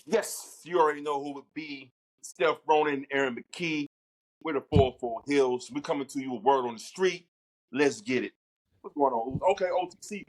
Yes, you already know who would be. Steph Ronan, Aaron McKee. We're the 4-4 Hills. We're coming to you with word on the street. Let's get it. What's going on? Okay, OTC.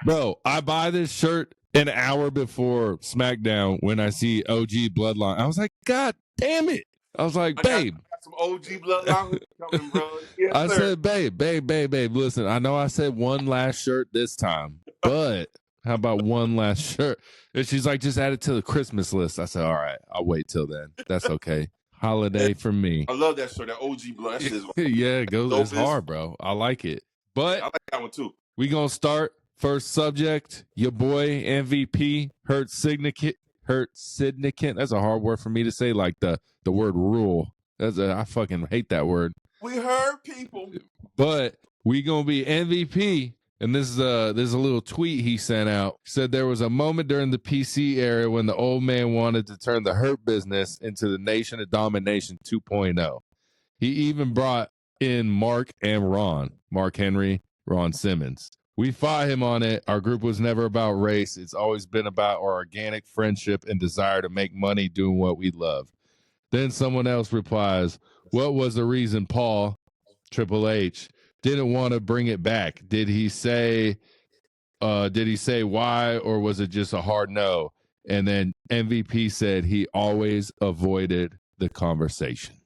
Bro, I buy this shirt an hour before SmackDown when I see OG Bloodline. I was like, God damn it. I was like, babe. I got some OG Bloodline coming, bro. Yes, I sir. said, babe, listen, I know I said one last shirt this time, but how about one last shirt? And she's like, just add it to the Christmas list. I said, all right, I'll wait till then. That's okay. Holiday for me. I love that shirt, that OG Blood. Yeah, it goes. It's hard, bro. I like it. But I like that one too. We gonna start. First subject, your boy MVP, Hurt Significant. That's a hard word for me to say, like the word rule. I fucking hate that word. We heard people. But we gonna be MVP. And this is a little tweet he sent out. He said there was a moment during the PC era when the old man wanted to turn the Hurt business into the Nation of Domination 2.0. He even brought in Mark Henry, Ron Simmons. We fought him on it. Our group was never about race. It's always been about our organic friendship and desire to make money doing what we love. Then someone else replies, what was the reason Paul, Triple H, didn't want to bring it back? Did he say why, or was it just a hard no? And then MVP said he always avoided the conversation.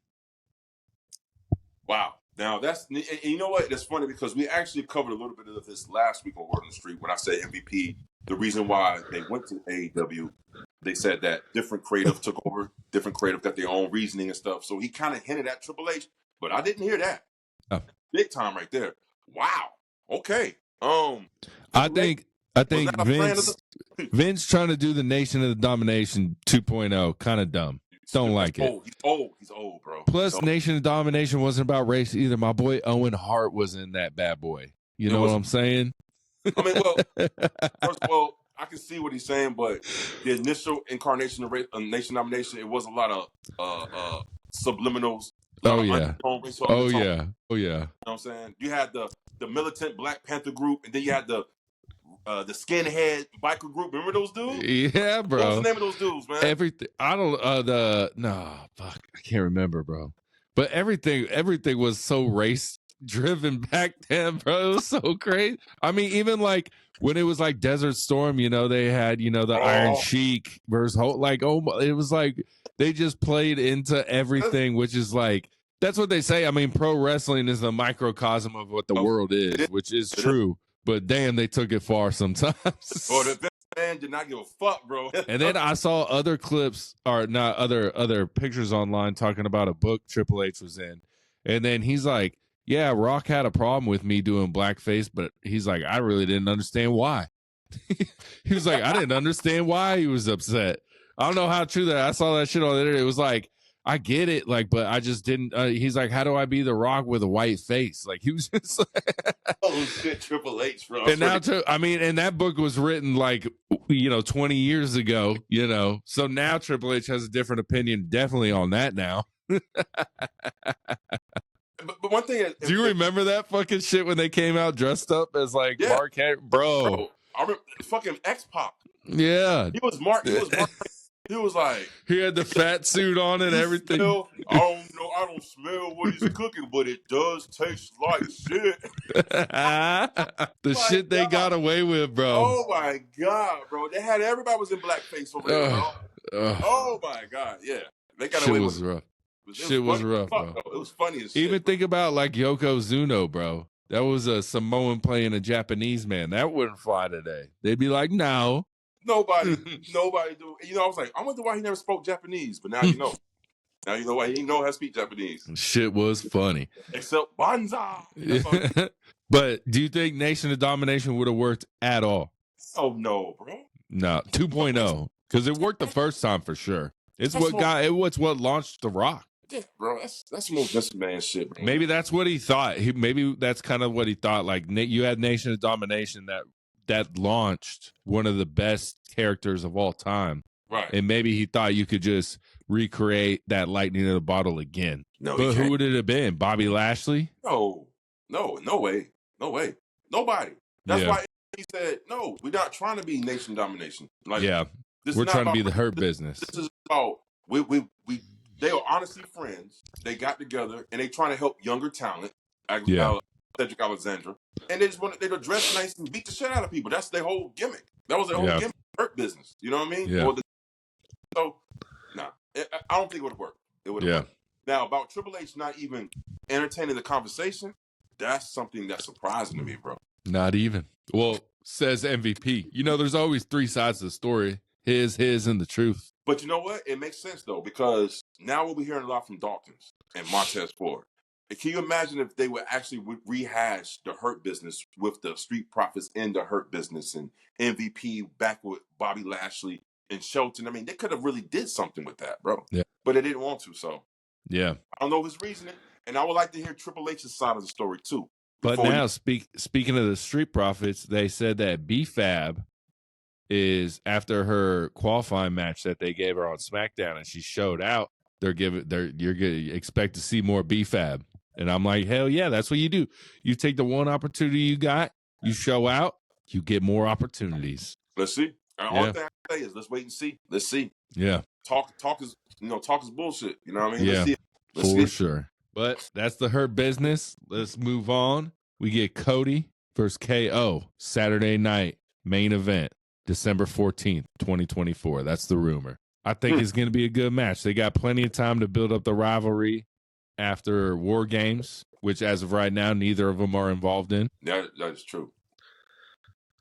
Wow. Now, you know what? That's funny because we actually covered a little bit of this last week on Word on the Street when I said MVP. The reason why they went to AEW, they said that different creative took over, different creative got their own reasoning and stuff. So he kind of hinted at Triple H, but I didn't hear that. Oh. Big time right there. Wow. Okay. I think Vince trying to do the Nation of the Domination 2.0 kind of dumb. Don't like it. He's old, bro. Plus, Nation of Domination wasn't about race either. My boy Owen Hart was in that bad boy. You know what I'm saying? I mean, well, first of all, I can see what he's saying, but the initial incarnation of Nation Domination, it was a lot of subliminals. Oh yeah. You know what I'm saying? You had the militant Black Panther group, and then you had the skinhead biker group. Remember those dudes? Yeah, bro. What's the name of those dudes, man? Everything. I don't. Fuck. I can't remember, bro. But everything was so race driven back then, bro. It was so crazy. I mean, even like when it was like Desert Storm, you know, they had the Iron Sheik versus it was like they just played into everything, which is like that's what they say. I mean, pro wrestling is a microcosm of what the world is, which is true. But damn, they took it far sometimes. The man did not give a fuck, bro. And then I saw other clips, or not other pictures online talking about a book Triple H was in. And then he's like, yeah, Rock had a problem with me doing blackface, but he's like, I really didn't understand why. He was like, I didn't understand why he was upset. I don't know how true that. I saw that shit on the internet. It was like, I get it, like, but I just didn't. He's like, how do I be The Rock with a white face? Like, he was just like, oh shit, Triple H, bro. And now, and that book was written like 20 years ago, So now Triple H has a different opinion, definitely on that now. But one thing is, do you remember that fucking shit when they came out dressed up as like Mark Henry, bro? I remember fucking X-Pac. Yeah, he was Mark. He was like, he had the fat suit on and everything. I don't know. I don't smell what he's cooking, but it does taste like shit. Shit they got away with, bro. Oh my god, bro! They had everybody was in blackface over there. Oh my god, yeah, they got away with it. Rough. Shit was rough, bro. It was funny as shit. Even think about like Yokozuna, bro. That was a Samoan playing a Japanese man. That wouldn't fly today. They'd be like, no. Nobody do. I was like, I wonder why he never spoke Japanese, but now you know. Now you know why he know how to speak Japanese. Shit was funny. Except Banzai. But do you think Nation of Domination would have worked at all? Oh no, bro. No, 2.0. Because it worked the first time for sure. It's what launched The Rock. Yeah, bro, that's most Vince man shit, bro. Maybe that's what he thought. Maybe that's kind of what he thought. Like you had Nation of Domination that launched one of the best characters of all time. Right. And maybe he thought you could just recreate that lightning in the bottle again. No, but who would it have been? Bobby Lashley? No way. Nobody. That's why he said, "No, we're not trying to be nation domination. Like, Yeah. this We're is not trying to about be the hurt this, business. this is about we. They are honestly friends. They got together and they trying to help younger talent, Yeah. Cedric Alexandra, and they just wanted they to dress nice and beat the shit out of people. That's their whole gimmick. That was their whole Yeah. gimmick. Hurt business. You know what I mean? Yeah. So, nah, I don't think it would have worked. It would have Yeah. worked. Now, about Triple H not even entertaining the conversation, that's something that's surprising to me, bro. Not even. Well, says MVP. You know, there's always three sides to the story. His, and the truth. But you know what? It makes sense, though, because now we'll be hearing a lot from Dawkins and Montez Ford. And can you imagine if they would actually rehash the Hurt Business with the Street Profits in the Hurt Business and MVP back with Bobby Lashley and Shelton? I mean, they could have really did something with that, bro. Yeah. But they didn't want to, so. Yeah. I don't know his reasoning, and I would like to hear Triple H's side of the story, too. But now, speaking of the Street Profits, they said that B-Fab is, after her qualifying match that they gave her on SmackDown and she showed out, you're gonna expect to see more B-Fab. And I'm like, hell yeah, that's what you do. You take the one opportunity you got, you show out, you get more opportunities. Let's see. All thing I can say is let's wait and see. Let's see. Yeah. Talk is bullshit. You know what I mean? Yeah. Let's see. For sure. But that's the Hurt Business. Let's move on. We get Cody versus KO Saturday night main event, December 14th, 2024. That's the rumor. I think it's going to be a good match. They got plenty of time to build up the rivalry after War Games, which as of right now, neither of them are involved in. That is true.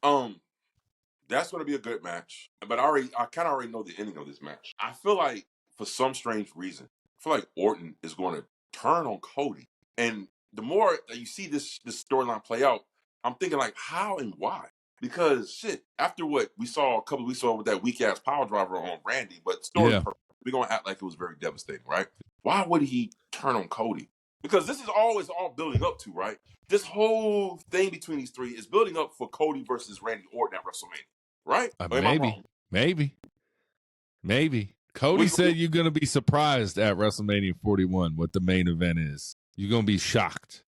That's going to be a good match. But I kind of already know the ending of this match. I feel like for some strange reason, I feel like Orton is going to turn on Cody. And the more that you see this storyline play out, I'm thinking like, how and why? Because shit, after what we saw a couple of weeks ago with that weak ass power driver on Randy, but we're gonna act like it was very devastating, right? Why would he turn on Cody? Because this is always all building up to, right? This whole thing between these three is building up for Cody versus Randy Orton at WrestleMania, right? Maybe. Cody said you're gonna be surprised at WrestleMania 41 what the main event is. You're gonna be shocked.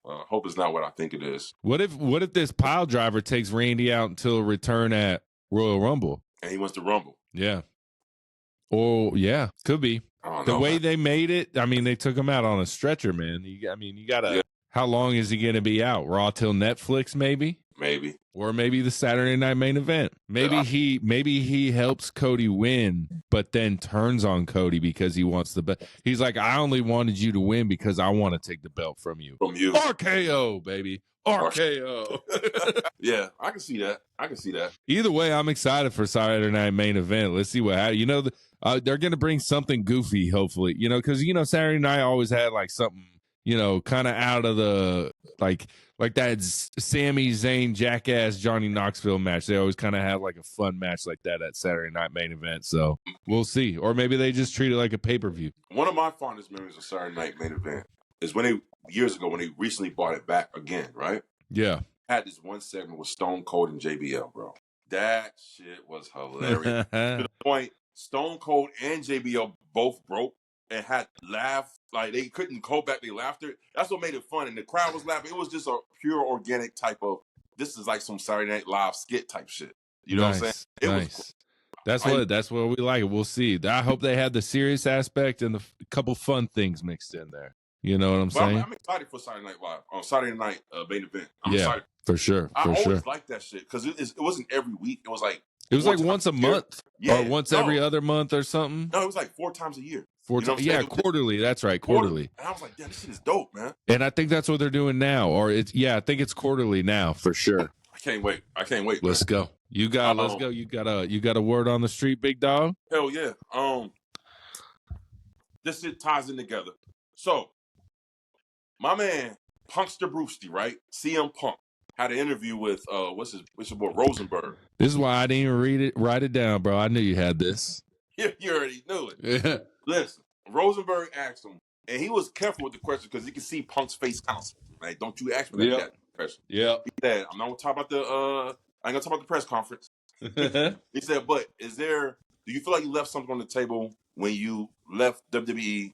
I hope it's not what I think it is. What if this pile driver takes Randy out until a return at Royal Rumble? And he wants to Rumble. Yeah. Oh, yeah. Could be. The way they made it, I mean, they took him out on a stretcher, man. You got to... Yeah. How long is he going to be out? Raw till Netflix, maybe? Maybe. Or maybe the Saturday night main event. Maybe he helps Cody win, but then turns on Cody because he wants the belt. He's like, I only wanted you to win because I want to take the belt from you. RKO, baby. RKO. Yeah, I can see that. Either way, I'm excited for Saturday night main event. Let's see what happens. They're going to bring something goofy, hopefully. Because, Saturday night always had like something, kind of out of the, like that Sami Zayn jackass Johnny Knoxville match. They always kind of have like a fun match like that at Saturday night main event. So we'll see. Or maybe they just treat it like a pay-per-view. One of my fondest memories of Saturday night main event is years ago when they recently brought it back again, right? Yeah. Had this one segment with Stone Cold and JBL, bro. That shit was hilarious. To the point, Stone Cold and JBL both broke and had laughed. Like, they couldn't hold back their laughter. That's what made it fun. And the crowd was laughing. It was just a pure organic type of, this is like some Saturday Night Live skit type shit. You know what I'm saying? Nice. That's what we like. We'll see. I hope they had the serious aspect and a couple fun things mixed in there. You know what I'm saying? I'm excited for Saturday Night Live on Saturday night main event. I'm excited. For sure. I always liked that shit because it wasn't every week. It was like once a month or once every other month or something. No, it was like 4 times a year. 4 times, quarterly. That's right, quarterly. And I was like, damn, this shit is dope, man. And I think that's what they're doing now. Or I think it's quarterly now for sure. I can't wait. Let's go. Let's go. You got a word on the street, big dog? Hell yeah. This shit ties in together. So, my man, Punkster Brewster, right? CM Punk had an interview with what's his boy Rosenberg. This is why I didn't even write it down, bro. I knew you had this. You already knew it. Yeah. Listen, Rosenberg asked him, and he was careful with the question because you can see Punk's face kind of like, don't you ask me that question. Yeah. He said, I'm not gonna talk about I ain't gonna talk about the press conference. He said, but do you feel like you left something on the table when you left WWE,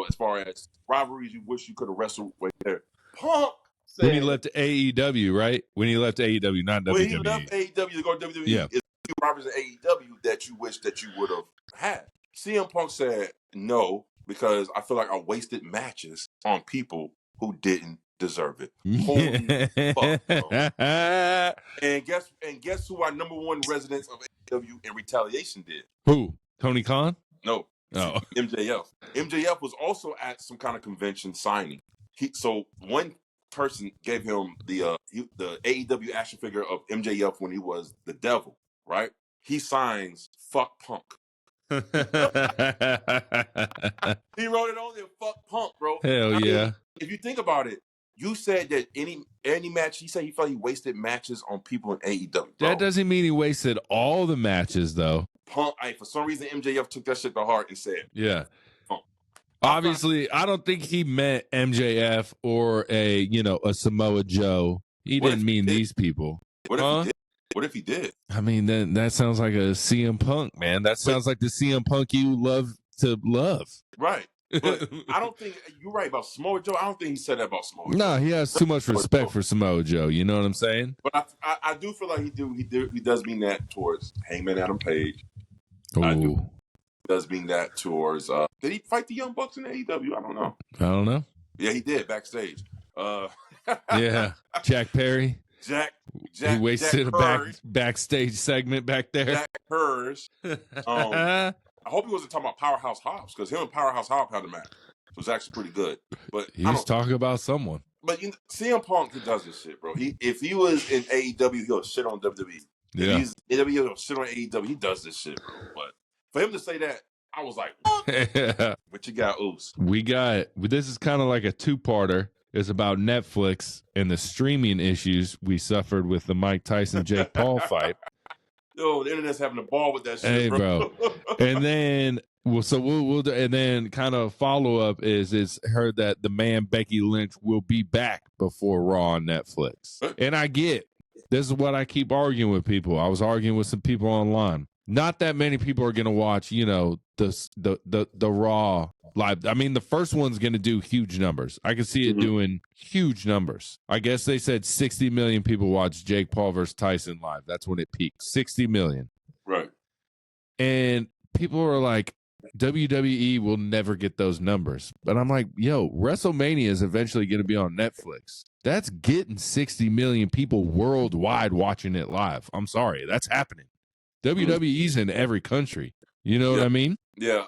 as far as rivalries you wish you could have wrestled with there? Punk When he left AEW, right? When he left AEW, not WWE. When he left AEW to go to WWE, Yeah. it's Roberts in AEW that you wish that you would have had. CM Punk said no because I feel like I wasted matches on people who didn't deserve it. Holy fuck, bro. And guess who our number one residents of AEW in retaliation did? Who? Tony Khan? No. Oh. MJF. MJF was also at some kind of convention signing. So one person gave him the AEW action figure of MJF when he was the devil, right? He signs fuck Punk. He wrote it on there, fuck Punk, bro. Hell yeah. If you think about it, you said that any match, he said he felt he wasted matches on people in AEW. Bro. That doesn't mean he wasted all the matches, though. Punk, for some reason, MJF took that shit to heart and said, yeah. Punk. Obviously, I don't think he meant MJF or a Samoa Joe. He didn't mean these people. What if he did? I mean, then that sounds like a CM Punk, man. That sounds like the CM Punk you love to love. Right. But I don't think you're right about Samoa Joe. I don't think he said that about Samoa Joe. No, he has too much respect for Samoa Joe. You know what I'm saying? But I do feel like he does mean that towards Hangman Adam Page. Ooh. He does mean that towards. Did he fight the Young Bucks in AEW? I don't know. Yeah, he did backstage. Yeah, Jack Perry. Jack. He wasted a backstage segment back there. Jack Hers. I hope he wasn't talking about Powerhouse Hobbs because him and Powerhouse Hobbs had a match. It was actually pretty good. But he was talking about someone. But CM Punk, he does this shit, bro. If he was in AEW, he'll shit on WWE. Yeah. If he's in AEW, he'll shit on AEW. He does this shit, bro. But for him to say that, I was like, what you got, Oos? This is kind of like a two-parter. It's about Netflix and the streaming issues we suffered with the Mike Tyson Jake Paul fight. Yo, the internet's having a ball with that shit, hey, bro. And then we'll and then kind of follow up is it's heard that the man Becky Lynch will be back before Raw on Netflix. And I get this is what I keep arguing with people. I was arguing with some people online. Not that many people are gonna watch, the Raw live. I mean, the first one's going to do huge numbers. I can see it doing huge numbers. I guess they said 60 million people watched Jake Paul versus Tyson live. That's when it peaked. 60 million. Right. And people are like, WWE will never get those numbers. But I'm like, yo, WrestleMania is eventually going to be on Netflix. That's getting 60 million people worldwide watching it live. I'm sorry. That's happening. WWE's in every country. You know what I mean? Yeah.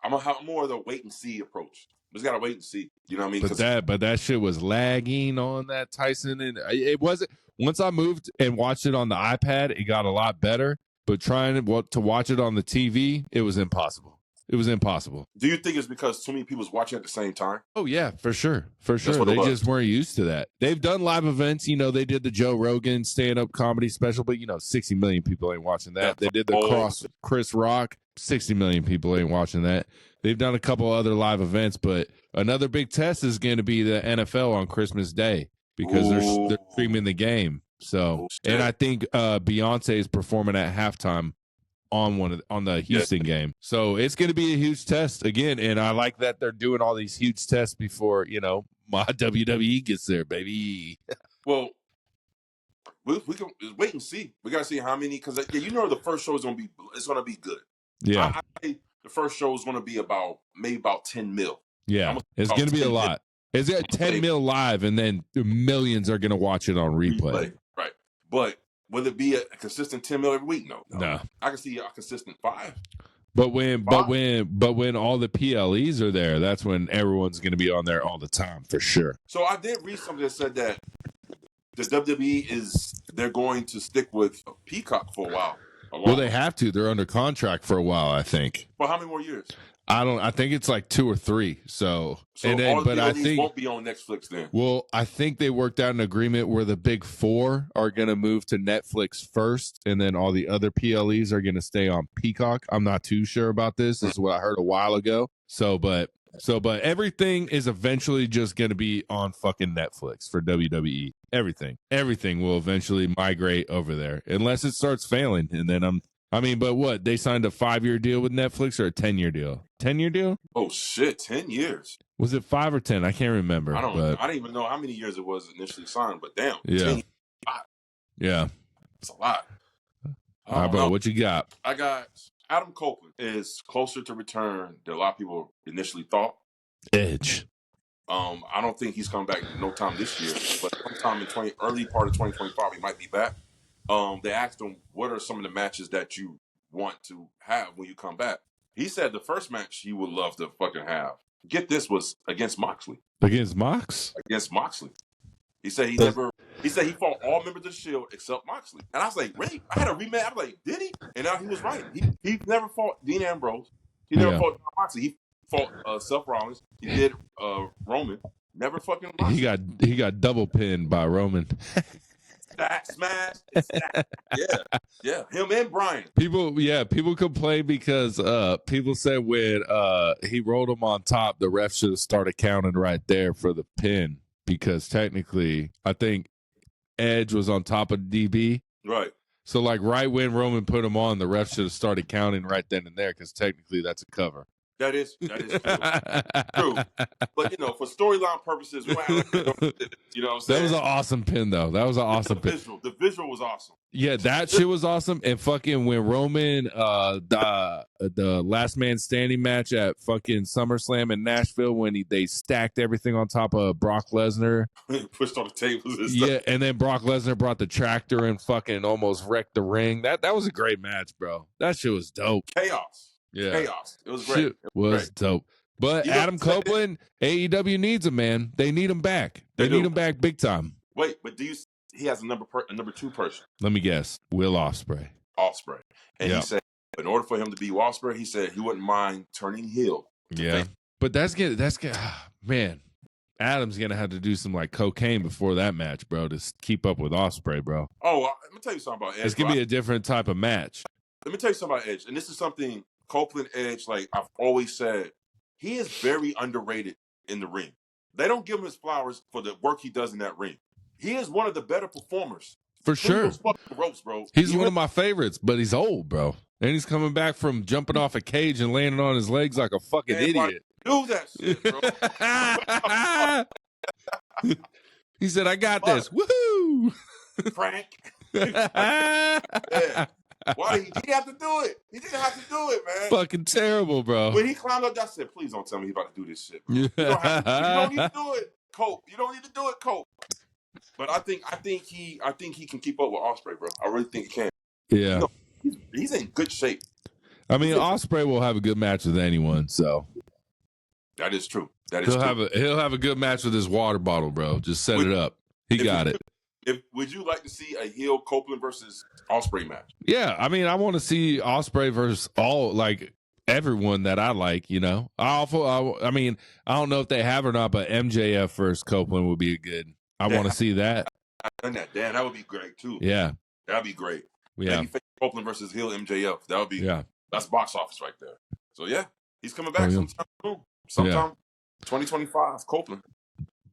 I'm gonna have more of the wait and see approach. Just gotta wait and see. You know what I mean? But that shit was lagging on that Tyson, and it wasn't. Once I moved and watched it on the iPad, it got a lot better. But trying to watch it on the TV, it was impossible. It was impossible. Do you think it's because too many people was watching at the same time? Oh yeah, for sure. They just weren't used to that. They've done live events. They did the Joe Rogan stand-up comedy special, but 60 million people ain't watching that. They did the Chris Rock. 60 million people ain't watching that. They've done a couple other live events, but another big test is going to be the NFL on Christmas Day because they're streaming the game. So, and I think Beyonce is performing at halftime on the Houston game. So it's going to be a huge test again. And I like that they're doing all these huge tests before, my WWE gets there, baby. Well, we can wait and see. We got to see how many, because the first show is going to be good. Yeah. I think the first show is going to be about 10 mil. Yeah. It's going to be a lot. It's at 10 mil live, and then millions are going to watch it on replay. Right. But will it be a consistent 10 mil every week? No. I can see a consistent 5. But when all the PLEs are there, that's when everyone's going to be on there all the time for sure. So I did read something that said that the WWE they're going to stick with Peacock for a while. Well, they have to. They're under contract for a while, I think. For how many more years? I think it's like 2 or 3. So all the PLEs won't be on Netflix then. Well, I think they worked out an agreement where the big 4 are going to move to Netflix first, and then all the other PLEs are going to stay on Peacock. I'm not too sure about this. This is what I heard a while ago. But everything is eventually just going to be on fucking Netflix for WWE. Everything will eventually migrate over there unless it starts failing, and then I mean, but what? They signed a 5-year deal with Netflix or a 10-year deal? 10-year deal? Oh shit, 10 years. Was it 5 or 10? I can't remember. I but don't even know how many years it was initially signed, but damn, yeah, 10 years, yeah, it's a lot. All right, bro, what you got? I got Adam Copeland is closer to return than a lot of people initially thought. Edge. I don't think he's coming back no time this year, but sometime in early part of 2025, he might be back. They asked him, what are some of the matches that you want to have when you come back? He said the first match he would love to fucking have, get this, was against Moxley. Against Mox? Against Moxley. He said he fought all members of the Shield except Moxley. And I was like, wait, I had a rematch. I was like, did he? And now he was right. He never fought Dean Ambrose. He never fought John Moxley. He fought Seth Rollins. He did Roman. Never fucking Moxley. He got double pinned by Roman. That smash. Yeah. Him and Bryan. People complain because people said when he rolled him on top, the ref should have started counting right there for the pin, because technically I think Edge was on top of DB. Right. So like right when Roman put him on, the ref should have started counting right then and there, because technically that's a cover. That is true. True. But, for storyline purposes, you know what I'm saying? That was an awesome pin, though. That was an awesome pin. The visual was awesome. Yeah, that shit was awesome. And fucking when Roman, the last man standing match at fucking SummerSlam in Nashville, when they stacked everything on top of Brock Lesnar. Pushed on the tables and stuff. Yeah, and then Brock Lesnar brought the tractor and fucking almost wrecked the ring. That was a great match, bro. That shit was dope. Chaos. Yeah. Chaos. It was great. Shit was dope. But Adam Copeland, AEW needs him, man. They need him back. They need him back big time. Wait, but he has a number 2 person. Let me guess. Will Ospreay. And he said in order for him to be Ospreay, he said he wouldn't mind turning heel. Yeah. But that's man, Adam's gonna have to do some like cocaine before that match, bro, to keep up with Ospreay, bro. Oh, let me tell you something about Edge. It's gonna be a different type of match. Let me tell you something about Edge, and this is something Copeland Edge, like I've always said, he is very underrated in the ring. They don't give him his flowers for the work he does in that ring. He is one of the better performers. For sure. Fucking ropes, bro. He's one of my favorites, but he's old, bro. And he's coming back from jumping off a cage and landing on his legs like a fucking idiot. Do that shit, bro. He said, I got this. Woohoo! Frank. Yeah. Why did he have to do it? He didn't have to do it, man. Fucking terrible, bro. When he climbed up, I said, please don't tell me he's about to do this shit, bro. You don't need to do it, Cope. You don't need to do it, Cope. But I think he can keep up with Ospreay, bro. I really think he can. Yeah. He's in good shape. I mean, Ospreay will have a good match with anyone, so. That is true. He'll have a good match with his water bottle, bro. Just set it up. He got it. Would you like to see a heel Copeland versus Ospreay match? Yeah, I mean, I want to see Ospreay versus everyone that I like. I mean, I don't know if they have or not, but MJF versus Copeland would be good. I want to see that. That would be great too. Yeah, that'd be great. Yeah, Copeland versus heel MJF. That would be. Yeah, that's box office right there. So yeah, he's coming back sometime soon. Sometime 2025. Copeland.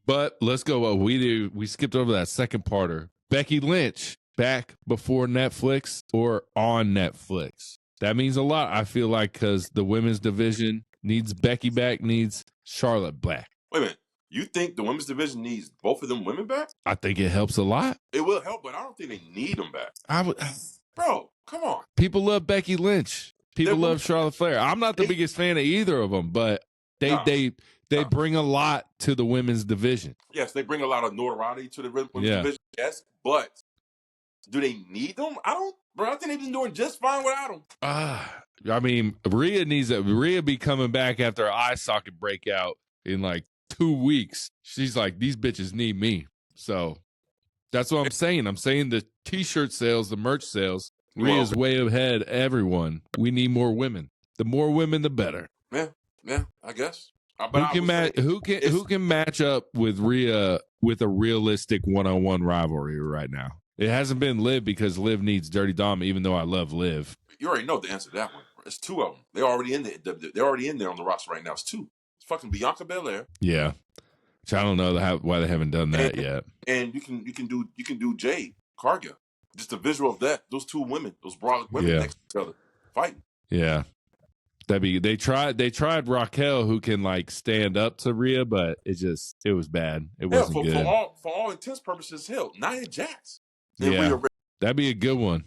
But let's go. What we do, we skipped over that second parter. Becky Lynch back before Netflix or on Netflix. That means a lot, I feel like, because the women's division needs Becky back, needs Charlotte back. Wait a minute. You think the women's division needs both of them women back? I think it helps a lot. It will help, but I don't think they need them back. Bro, come on. People love Becky Lynch. People love Charlotte Flair. I'm not the biggest fan of either of them, but they bring a lot to the women's division. Yes, they bring a lot of notoriety to the women's division. Yes, but do they need them? I think they've been doing just fine without them. I mean, Rhea be coming back after her eye socket breakout in like 2 weeks. She's like, these bitches need me. So that's what I'm saying. I'm saying the T-shirt sales, the merch sales, Rhea's way ahead of everyone. We need more women. The more women, the better. Yeah, I guess. Who can match up with Rhea with a realistic one-on-one rivalry right now? It hasn't been Liv because Liv needs Dirty Dom, even though I love Liv. You already know the answer to that one. It's 2 of them. They're already in there. They're already in there on the roster right now. It's 2. It's fucking Bianca Belair. Yeah, which I don't know why they haven't done that yet. And you can do Jade Cargill. just the visual of that. Those two women, those broad women next to each other, fighting. Yeah. They tried Raquel, who can like stand up to Rhea, but it was bad. It wasn't good. For all intents purposes, hell, Nia Jax. Yeah, that'd be a good one.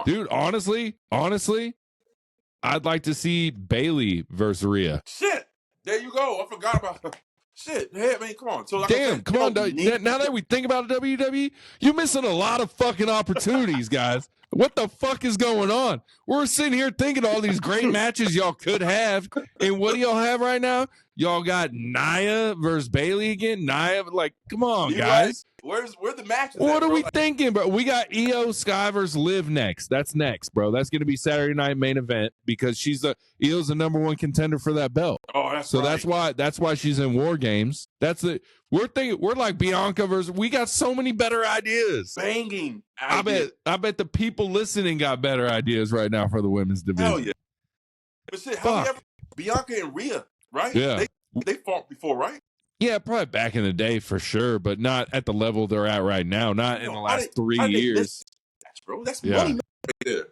Dude. Honestly, I'd like to see Bayley versus Rhea. Shit, there you go. I forgot about her. Shit, hey, man, come on. So, like damn, come on. Now that we think about WWE, you're missing a lot of fucking opportunities, guys. What the fuck is going on? We're sitting here thinking all these great matches y'all could have, and what do y'all have right now? Y'all got Nia versus Bayley again. Nia, like, come on, guys. Right. Where's the matches? What are we thinking, bro? We got Io Sky versus Liv next. That's next, bro. That's going to be Saturday night main event because Io's the number one contender for that belt. Oh, that's so right. That's why she's in War Games. We're like Bianca versus. We got so many better ideas. Banging. I bet the people listening got better ideas right now for the women's division. Hell yeah. But shit, Bianca and Rhea, right? Yeah. They fought before, right? Yeah, probably back in the day for sure, but not at the level they're at right now. Not in the last 3 years. That's money right there.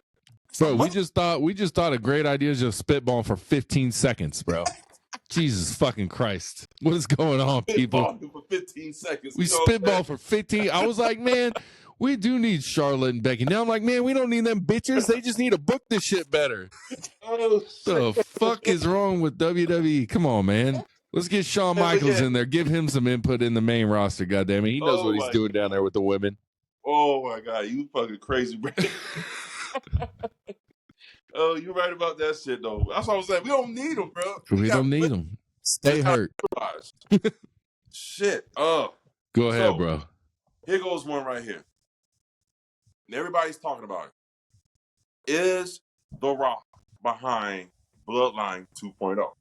Bro, we just thought a great idea is just spitball for 15 seconds, bro. Jesus fucking Christ. What is going on, people? For 15 seconds. We spitball for 15. I was like, man, we do need Charlotte and Becky. Now I'm like, man, we don't need them bitches. They just need to book this shit better. Oh, the fuck is wrong with WWE? Come on, man. Let's get Shawn Michaels in there. Give him some input in the main roster, goddammit. He knows what he's doing down there with the women. Oh, my God. You fucking crazy, bro. Oh, you're right about that shit, though. That's what I was saying. We don't need them, bro. We don't need them. Stay hurt. Shit. Go ahead, bro. Here goes one right here. And everybody's talking about it. Is The Rock behind Bloodline 2.0?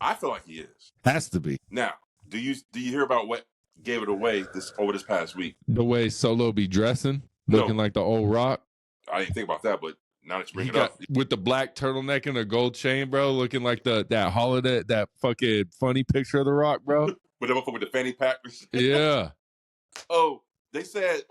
I feel like he is. Has to be. Now, do you hear about what gave it away over this past week? The way Solo be dressing, looking like the old Rock. I didn't think about that, but now that you bring it up, with the black turtleneck and a gold chain, bro, looking like that holiday, that fucking funny picture of the Rock, bro. with the fanny pack. Yeah. Oh, they said,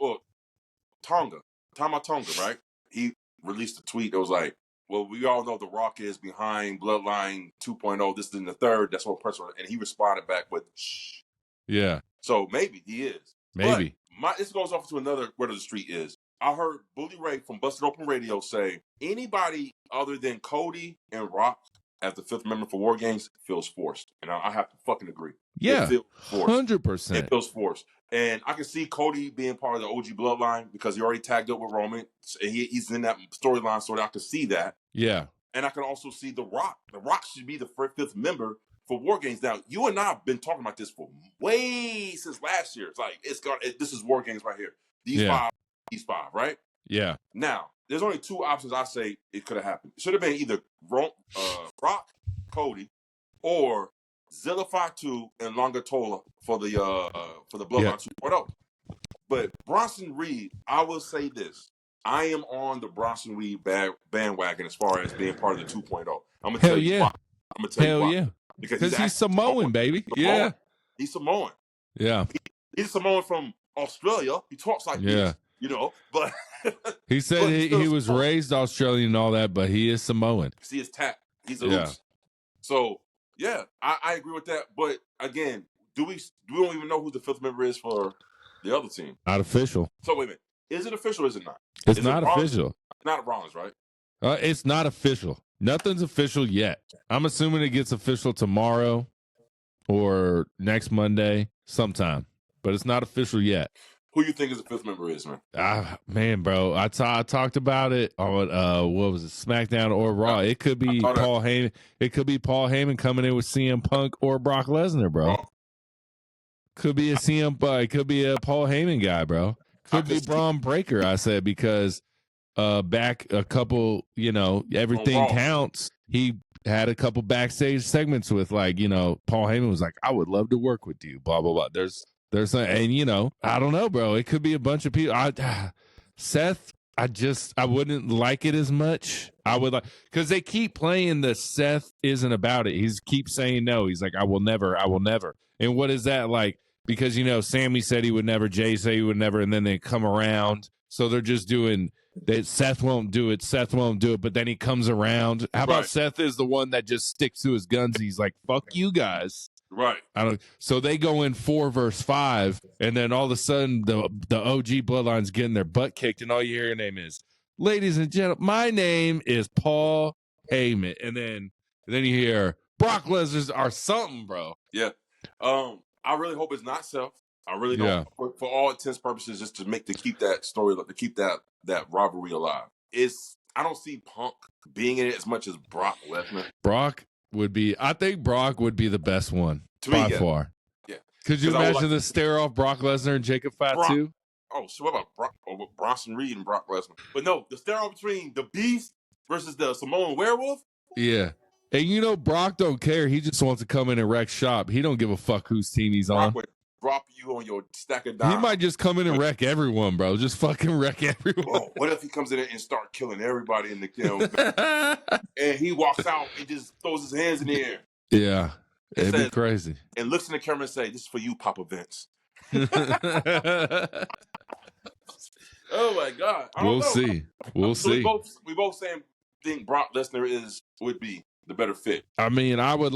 Tama Tonga, right? He released a tweet that was like, well, we all know The Rock is behind Bloodline 2.0. This is in the third. That's what person. And he responded back with, shh. Yeah. So maybe he is. Maybe. But this goes off to another where the street is. I heard Bully Ray from Busted Open Radio say, anybody other than Cody and Rock as the fifth member for War Games feels forced. And I have to fucking agree. Yeah, it feels forced. 100%. It feels forced. And I can see Cody being part of the OG Bloodline because he already tagged up with Roman. And he's in that storyline, so I can see that. Yeah. And I can also see The Rock. The Rock should be the fifth member for War Games. Now, you and I have been talking about this for way since last year. It's like, this is War Games right here. These five, right? Yeah. Now, there's only two options I say it could have happened. It should have been either Rock, Cody, or Zilla Fatu and Longatola for the Bloodline 2.0. But Bronson Reed, I will say this. I am on the Bronson Reed bandwagon as far as being part of the 2.0. I'm going to tell you why. I'm going to tell you why. Yeah. Because he's Samoan, baby. Yeah. He's Samoan. Yeah. He's Samoan from Australia. He talks like this, but... he said he was raised Australian and all that, but he is Samoan. See his tap. He's a loose. So, yeah, I agree with that. But, again, we don't even know who the fifth member is for the other team. Not official. So, wait a minute. Is it official or is it not? It's not official. It's not a Rollins, right? It's not official. Nothing's official yet. I'm assuming it gets official tomorrow or next Monday sometime, but it's not official yet. Who you think is the fifth member is, man? Man, bro, I talked about it on what was it, SmackDown or Raw. It could be Paul Heyman. It could be Paul Heyman coming in with CM Punk or Brock Lesnar, bro. Could be a CM. It could be a Paul Heyman guy, bro. Could be Braun Breaker. I said because back a couple, everything counts. He had a couple backstage segments with Paul Heyman was like, I would love to work with you. Blah blah blah. There's and I don't know, bro. It could be a bunch of people. Seth, I wouldn't like it as much. I would like because they keep playing the Seth isn't about it. He's keep saying no. He's like, I will never. And what is that like? because, Sammy said he would never, Jay said he would never, and then they come around. So they're just doing that. Seth won't do it. But then he comes around. How about Seth is the one that just sticks to his guns? He's like, fuck you guys. Right. So they go in 4 versus 5, and then all of a sudden the OG Bloodline's getting their butt kicked, and all you hear your name is, ladies and gentlemen, my name is Paul Heyman. And then you hear Brock Lesnar or something, bro. Yeah. I really hope it's not Seth. I really don't. Yeah. For all intents purposes, just to keep that story, to keep that rivalry alive. I don't see Punk being in it as much as Brock Lesnar. I think Brock would be the best one by far. Yeah. Could you imagine the stare off Brock Lesnar and Jacob Fatu? Oh, so what about Bronson Reed and Brock Lesnar? But no, the stare off between the Beast versus the Samoan Werewolf? Yeah. And Brock don't care. He just wants to come in and wreck shop. He don't give a fuck whose team he's on. Would drop you on your stack of dimes. He might just come in and wreck everyone, bro. Just fucking wreck everyone. Whoa, what if he comes in and start killing everybody in the and he walks out and just throws his hands in the air? Yeah. It'd be crazy. And looks in the camera and say, "This is for you, Papa Vince." Oh my God. We'll see. We'll see. We both think Brock Lesnar would be the better fit. I mean, I would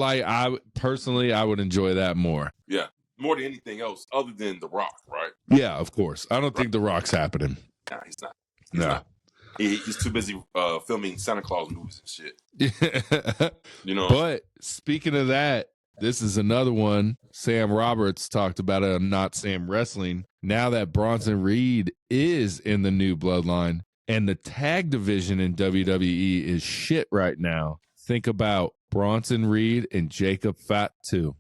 enjoy that more. Yeah. More than anything else other than The Rock, right? Yeah, of course. I don't think The Rock's happening. Nah, he's not. He's not. He's too busy filming Santa Claus movies and shit. But speaking of that, this is another one. Sam Roberts talked about it on Not Sam Wrestling. Now that Bronson Reed is in the new Bloodline and the tag division in WWE is shit right now, think about Bronson Reed and Jacob Fatu.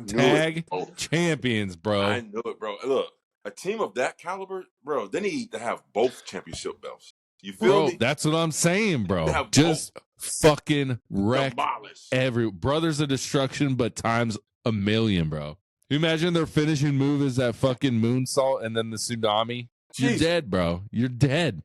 Tag champions, bro. I know it, bro. Look, a team of that caliber, bro, they need to have both championship belts. You feel me? That's what I'm saying, bro. Just fucking wreck every Brothers of Destruction, but times a million, bro. You imagine their finishing move is that fucking moonsault and then the tsunami? You're dead, bro. You're dead.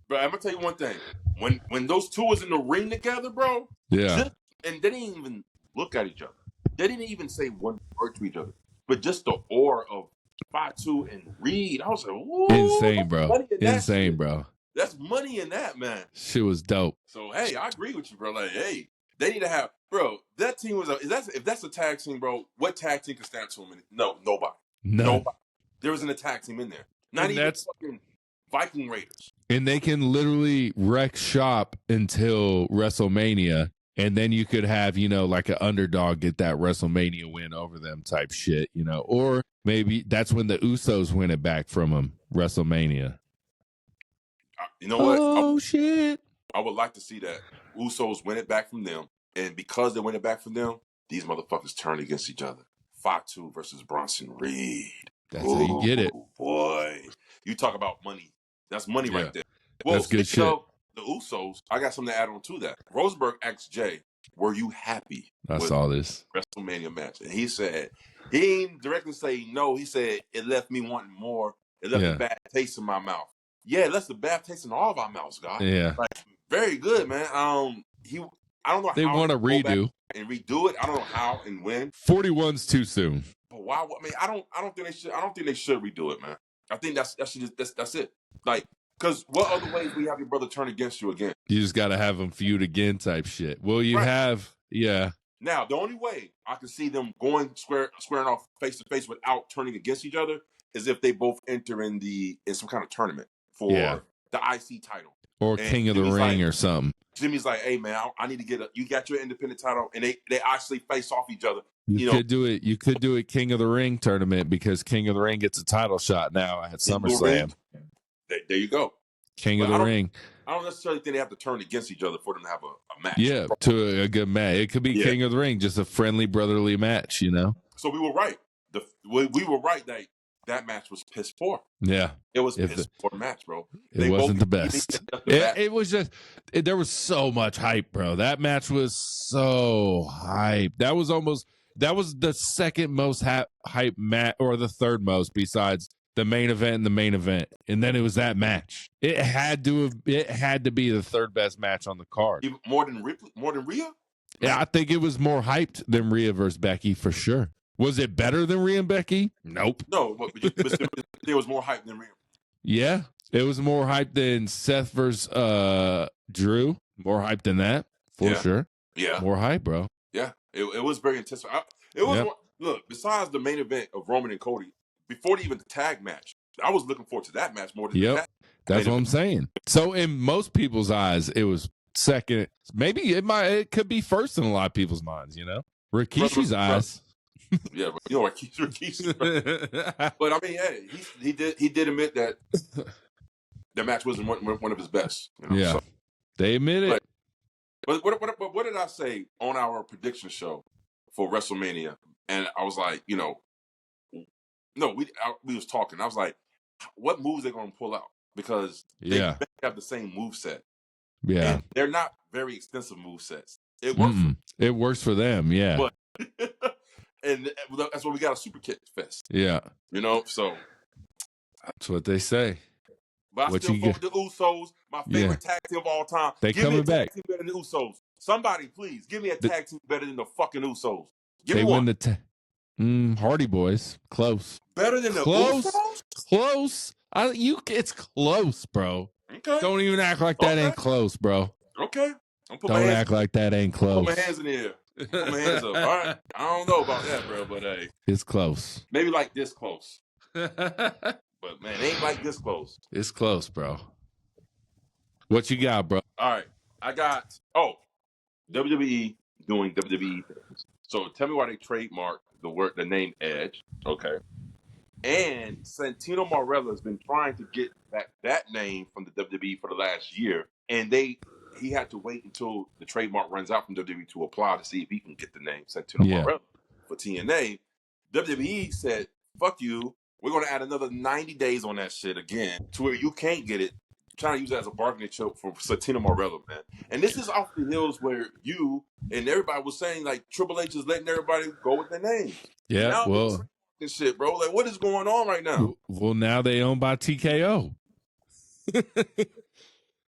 Bro, I'm gonna tell you one thing. When those two was in the ring together, bro, and they didn't even look at each other. They didn't even say one word to each other. But just the aura of Fatu and Reed, I was like, whoa. Insane, bro. Insane, bro. That's money in that, man. Shit was dope. So, hey, I agree with you, bro. Like, hey, they need to have, bro, that team was, if that's a tag team, bro, what tag team can stand to them? No, nobody. Nobody. There isn't a tag team in there. Not even fucking Viking Raiders. And they can literally wreck shop until WrestleMania. And then you could have, like an underdog get that WrestleMania win over them type shit, or maybe that's when the Usos win it back from them, WrestleMania. You know what? Oh, shit. I would like to see that. Usos win it back from them. And because they win it back from them, these motherfuckers turn against each other. Fatu versus Bronson Reed. That's how you get it. Boy. You talk about money. That's money right there. Well, that's good shit. The Usos, I got something to add on to that. Rosenberg asked Jay, were you happy with this WrestleMania match? And he said, he didn't directly say no. He said, it left me wanting more. It left a bad taste in my mouth. Yeah, it left a bad taste in all of our mouths, guys. Yeah. Like, very good, man. I don't know they how want to redo and redo it. I don't know how and when. 41's too soon. But why? I mean, I don't think they should. I don't think they should redo it, man. I think that's it. Like, because what other ways will you have your brother turn against you again? You just got to have them feud again type shit. Well, you have, Now, the only way I can see them squaring off face to face without turning against each other is if they both enter in some kind of tournament for the IC title. Or King of the Ring or something. Jimmy's like, hey, man, I need to get you got your independent title, and they actually face off each other. You could do it. You could do a King of the Ring tournament because King of the Ring gets a title shot now at SummerSlam. There you go. King of the Ring. I don't necessarily think they have to turn against each other for them to have a match. Yeah, to a good match. It could be King of the Ring, just a friendly brotherly match, So we were right. We were right that match was piss poor. Yeah. It was piss poor match, bro. It wasn't the best. It was just, there was so much hype, bro. That match was so hype. That was the second most hype match, or the third most besides the main event and the main event. And then it was that match. It had to be the third best match on the card. Even more than Rhea? Yeah, I think it was more hyped than Rhea versus Becky for sure. Was it better than Rhea and Becky? Nope. No, but there was more hype than Rhea. Yeah, it was more hype than Seth versus Drew. More hype than that, for sure. Yeah. More hype, bro. Yeah. It was very intense. It was look, besides the main event of Roman and Cody, before even the tag match, I was looking forward to that match more than the tag. That's what I'm saying. So in most people's eyes, it was second. Maybe it could be first in a lot of people's minds, you know? Rikishi's eyes. Yeah, but you know, Rikishi. But I mean, hey, he did admit that the match wasn't one of his best. You know? Yeah, so, they admit it. But what did I say on our prediction show for WrestleMania? And I was like, you know, no, we was talking. I was like, what moves they going to pull out? Because they have the same move set. Yeah, and they're not very extensive move sets. It works. It works for them. Yeah. But and that's why we got a super kick fest. Yeah. You know, so that's what they say. But I still vote the Usos, my favorite tag team of all time. They coming back. Team better than the Usos. Somebody, please, give me a tag team better than the fucking Usos. Give me one. Win the Hardy Boys. Close. Better than the Usos? Close. It's close, bro. Okay. Don't even act like that ain't close, bro. Okay. Don't act like that ain't close. Put my hands in the air. Put my hands up. All right. I don't know about that, bro, but hey. It's close. Maybe like this close. But man, it ain't like this close. It's close, bro. What you got, bro? All right. I got WWE doing WWE things. So tell me why they trademarked the name Edge. Okay. And Santino Marella has been trying to get that name from the WWE for the last year. And he had to wait until the trademark runs out from WWE to apply to see if he can get the name Santino Marella for TNA. WWE said, fuck you. We're going to add another 90 days on that shit again to where you can't get it. Trying to use that as a bargaining chip for Santino Marella, man. And this is off the heels where you and everybody was saying, like, Triple H is letting everybody go with their names. Yeah, now, well. This shit, bro. Like, what is going on right now? Well, now they owned by TKO.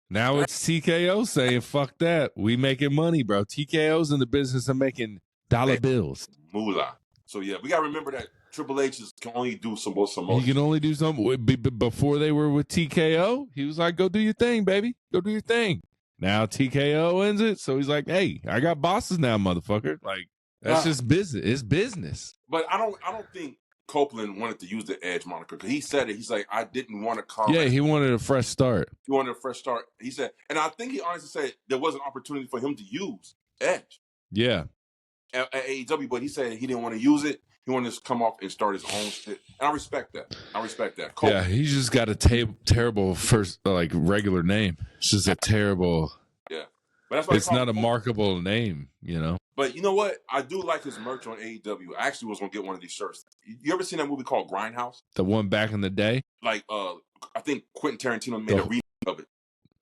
Now it's TKO saying, fuck that. We making money, bro. TKO's in the business of making dollar bills. Moolah. So, yeah, we got to remember that Triple H can only do some more. He can only do something. Before they were with TKO, he was like, go do your thing, baby. Go do your thing. Now TKO ends it. So he's like, hey, I got bosses now, motherfucker. Like, that's just business. It's business. But I don't think Copeland wanted to use the Edge moniker because he said it. He's like, I didn't want to comment. Yeah, he wanted a fresh start. He wanted a fresh start. He said, and I think he honestly said there was an opportunity for him to use Edge. Yeah. At AEW, but he said he didn't want to use it. He wanted to come off and start his own shit. And I respect that. Yeah, he's just got a terrible first, like, regular name. It's just a terrible. Yeah. But that's why it's not a marketable name, you know? But you know what? I do like his merch on AEW. I actually was going to get one of these shirts. You ever seen that movie called Grindhouse? The one back in the day? Like, I think Quentin Tarantino made a remake of it.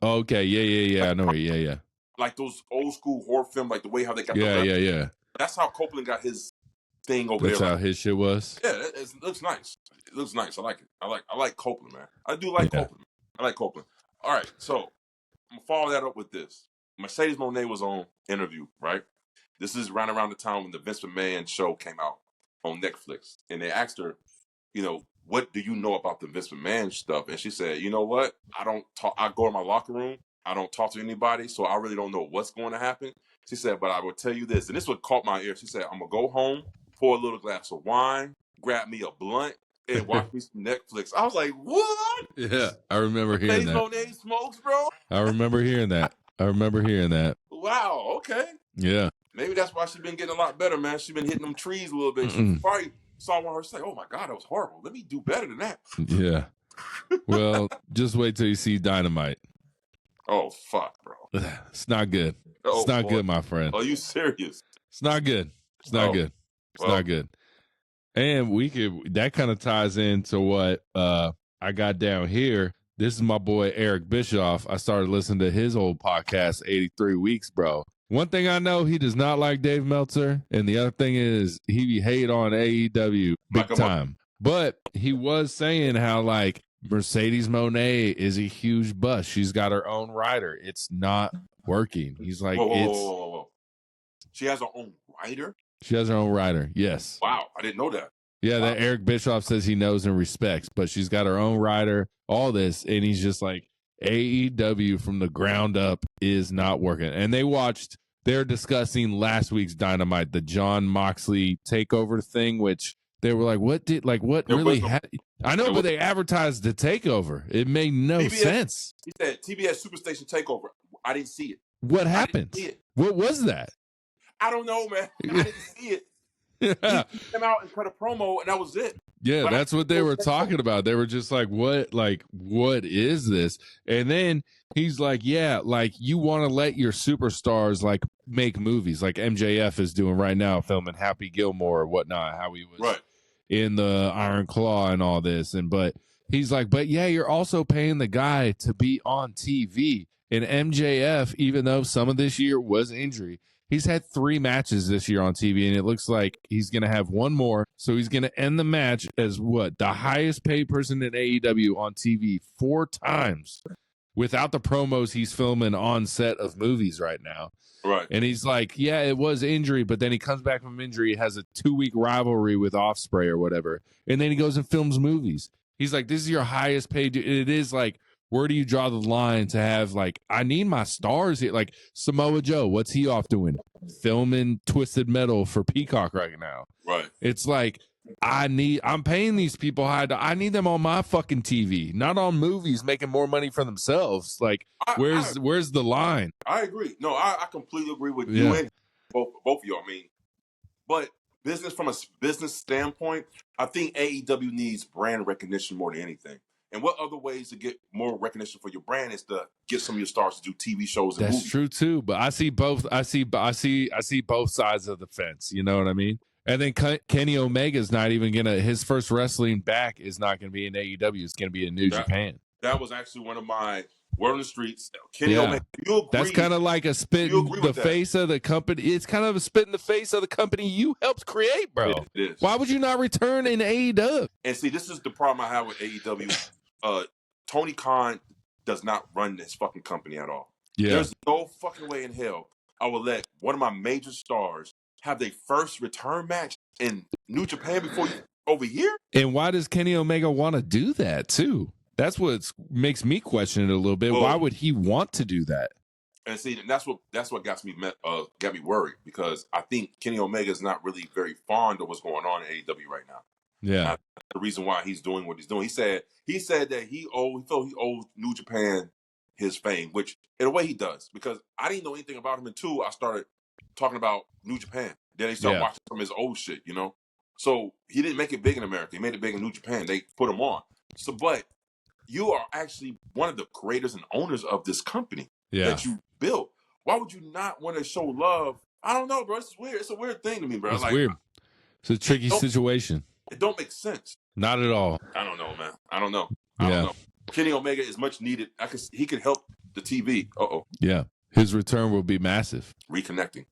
Oh, okay. Yeah. Like, I know. Yeah. Like those old school horror film, like the way how they got Yeah. That's how Copeland got his thing over there. That's how his shit was? Yeah, it looks nice. It looks nice. I like it. I like Copeland, man. I do like Copeland. I like Copeland. All right, so I'm going to follow that up with this. Mercedes Monet was on Interview, right? This is around the time when the Vince McMahon show came out on Netflix. And they asked her, you know, what do you know about the Vince McMahon stuff? And she said, you know what? I don't talk. I go in my locker room. I don't talk to anybody, so I really don't know what's going to happen. She said, but I will tell you this. And this is what caught my ear. She said, I'm going to go home, pour a little glass of wine, grab me a blunt, and watch me some Netflix. I was like, what? Yeah, I remember hearing that. Monet smokes, bro? I remember hearing that. Wow, okay. Yeah. Maybe that's why she's been getting a lot better, man. She's been hitting them trees a little bit. She probably saw one of her say, oh, my God, that was horrible. Let me do better than that. Yeah. Well, just wait till you see Dynamite. Oh, fuck, bro. It's not good. It's not good, my friend. Are you serious? It's not good. It's not good. It's not good. And that kind of ties into what I got down here. This is my boy, Eric Bischoff. I started listening to his old podcast, 83 Weeks, bro. One thing I know, he does not like Dave Meltzer. And the other thing is he hate on AEW big time. But he was saying how, like, Mercedes Monet is a huge bust. She's got her own rider. It's not working. He's like, whoa. She has her own rider? She has her own writer. Yes. Wow, I didn't know that. Yeah, Wow. that Eric Bischoff says he knows and respects, but she's got her own writer, all this, and he's just like, AEW from the ground up is not working. And they're discussing last week's Dynamite, the John Moxley takeover thing, which they were like, what really happened? I know, but they advertised the takeover. It made no sense. He said TBS Superstation Takeover. I didn't see it. What happened? What was that? I don't know, man. I didn't see it. Yeah. He came out and cut a promo, and that was it. Yeah, But that's what they were talking about. They were just like, what is this? And then he's like, yeah, like you want to let your superstars like make movies like MJF is doing right now, filming Happy Gilmore or whatnot, how he was in the Iron Claw and all this. But he's like, but yeah, you're also paying the guy to be on TV. And MJF, even though some of this year was injury, he's had 3 matches this year on TV, and it looks like he's going to have one more. So he's going to end the match as the highest paid person in AEW on TV 4 times without the promos he's filming on set of movies right now. Right. And he's like, yeah, it was injury, but then he comes back from injury, has a 2-week rivalry with Offspray or whatever, and then he goes and films movies. He's like, this is your highest paid. It is like, where do you draw the line to have, like, I need my stars here? Like, Samoa Joe, what's he off doing? Filming Twisted Metal for Peacock right now. Right. It's like, I'm paying these people high. I need them on my fucking TV, not on movies making more money for themselves. Like, where's the line? I agree. No, I completely agree with you and both of y'all. I mean, but from a business standpoint, I think AEW needs brand recognition more than anything. And what other ways to get more recognition for your brand is to get some of your stars to do TV shows and movies. That's true too, but I see both. I see both sides of the fence. You know what I mean? And then Kenny Omega's not even his first wrestling back is not gonna be in AEW. It's gonna be in New Japan. That was actually one of my word on the streets. Kenny Omega. You agree? That's kind of like a spit in the face of the company. It's kind of a spit in the face of the company you helped create, bro. It is. Why would you not return in AEW? And see, this is the problem I have with AEW. Tony Khan does not run this fucking company at all. Yeah. There's no fucking way in hell I will let one of my major stars have their first return match in New Japan before over here. And why does Kenny Omega want to do that too? That's what makes me question it a little bit. Well, why would he want to do that? And see, that's what got me worried, because I think Kenny Omega is not really very fond of what's going on in AEW right now. Yeah, that's the reason why he's doing what he's doing. He said that he felt he owed New Japan his fame, which in a way he does, because I didn't know anything about him until I started talking about New Japan. Then they started watching some of his old shit, you know. So he didn't make it big in America. He made it big in New Japan. They put him on. So, but you are actually one of the creators and owners of this company that you built. Why would you not want to show love? I don't know, bro. It's weird. It's a weird thing to me, bro. It's weird. It's a tricky situation. It don't make sense. Not at all. I don't know, man. I don't know. I don't know. Kenny Omega is much needed. He could help the TV. Yeah. His return will be massive. Reconnecting.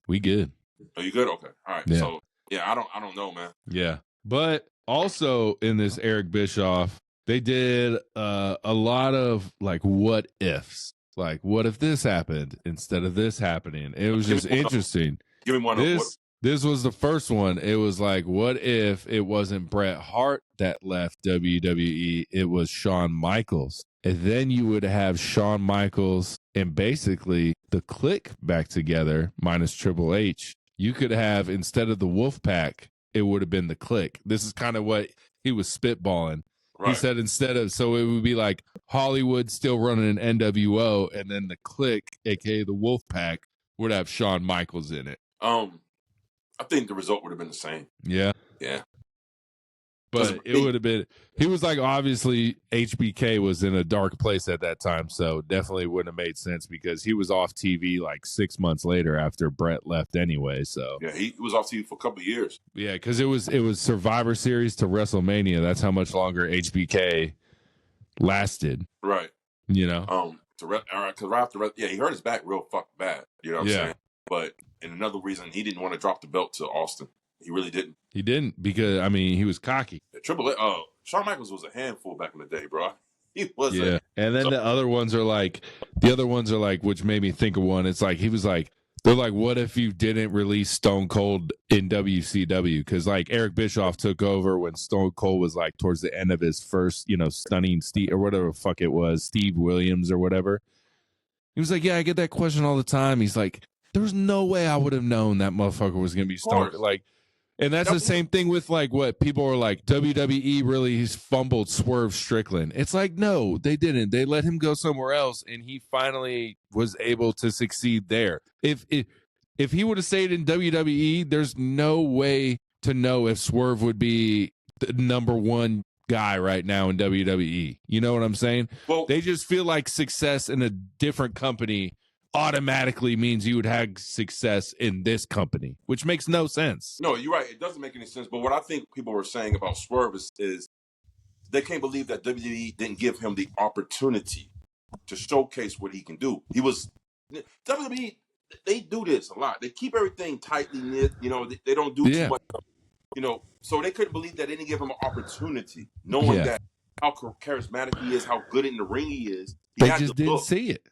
We good. Are you good? Okay. All right. Yeah. So I don't know, man. Yeah. But also in this Eric Bischoff, they did a lot of like what ifs. Like, what if this happened instead of this happening? It was just interesting. Give me one. This was the first one. It was like, what if it wasn't Bret Hart that left WWE? It was Shawn Michaels. And then you would have Shawn Michaels and basically the Clique back together minus Triple H. You could have, instead of the Wolfpack, it would have been the Clique. This is kind of what he was spitballing. Right. He said so it would be like Hollywood still running an NWO, and then the Clique, aka the Wolfpack, would have Shawn Michaels in it. I think the result would have been the same. Yeah. Yeah. But it would have been, he was like, obviously HBK was in a dark place at that time. So definitely wouldn't have made sense, because he was off TV like 6 months later after Bret left anyway. So yeah, he was off TV for a couple of years. Yeah. Cause it was Survivor Series to WrestleMania. That's how much longer HBK lasted. Right. You know? Cause right after, he hurt his back real fucked bad. You know what I'm saying? But and another reason he didn't want to drop the belt to Austin. He really didn't. He didn't, because I mean he was cocky. Shawn Michaels was a handful back in the day, bro. He was. Yeah. And then the other ones are like, which made me think of one. It's like he was like, They're like, what if you didn't release Stone Cold in WCW? Because like Eric Bischoff took over when Stone Cold was like towards the end of his first, stunning Steve or whatever the fuck it was, Steve Williams or whatever. He was like, yeah, I get that question all the time. He's like, there's no way I would have known that motherfucker was going to be Stone. Like, and that's the same thing with like what people are like, WWE really fumbled Swerve Strickland. It's like, no, they didn't. They let him go somewhere else, and he finally was able to succeed there. If he would have stayed in WWE, there's no way to know if Swerve would be the number one guy right now in WWE. You know what I'm saying? Well, they just feel like success in a different company automatically means you would have success in this company, which makes no sense. No, you're right. It doesn't make any sense. But what I think people were saying about Swerve is they can't believe that WWE didn't give him the opportunity to showcase what he can do. WWE, they do this a lot. They keep everything tightly knit. They don't do too much. So they couldn't believe that they didn't give him an opportunity, knowing that how charismatic he is, how good in the ring he is. They just didn't see it.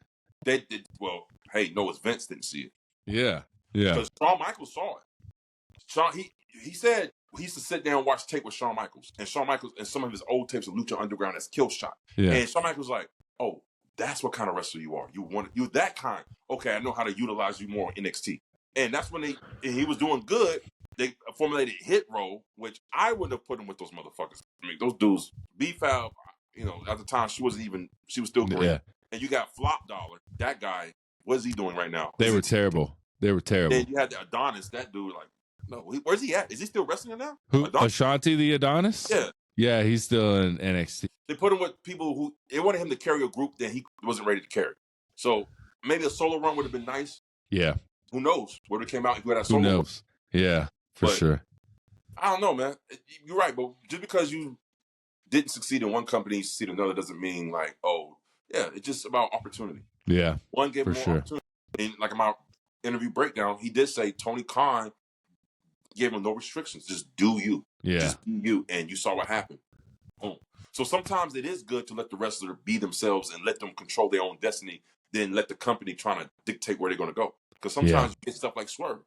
Well, hey, no, it's Vince didn't see it. Yeah. Because Shawn Michaels saw it. Shawn, he said he used to sit down and watch tape with Shawn Michaels. And Shawn Michaels, and some of his old tapes of Lucha Underground as Kill Shot. Yeah. And Shawn Michaels was like, oh, that's what kind of wrestler you are. You're that kind. Okay, I know how to utilize you more in NXT. And that's when he was doing good. They formulated Hit Row, which I wouldn't have put him with those motherfuckers. I mean, those dudes, B-Fab, at the time, she was still great. Yeah. And you got Flop Dollar, that guy. What is he doing right now? They were terrible. Then you had the Adonis, that dude. Like, no, where's he at? Is he still wrestling now? Who? Ashanti the Adonis? Yeah. Yeah, he's still in NXT. They put him with people who they wanted him to carry a group that he wasn't ready to carry. So maybe a solo run would have been nice. Yeah. Who knows? Would have came out and who had a solo. Who knows? Run. Yeah, for sure. I don't know, man. You're right, but just because you didn't succeed in one company, you succeed in another doesn't mean like, oh, yeah, it's just about opportunity. Yeah. One gave him more opportunity. And like in my interview breakdown, he did say Tony Khan gave him no restrictions. Just do you. Yeah. Just do you. And you saw what happened. Boom. So sometimes it is good to let the wrestler be themselves and let them control their own destiny, then let the company try to dictate where they're going to go. Because sometimes you get stuff like Swerve.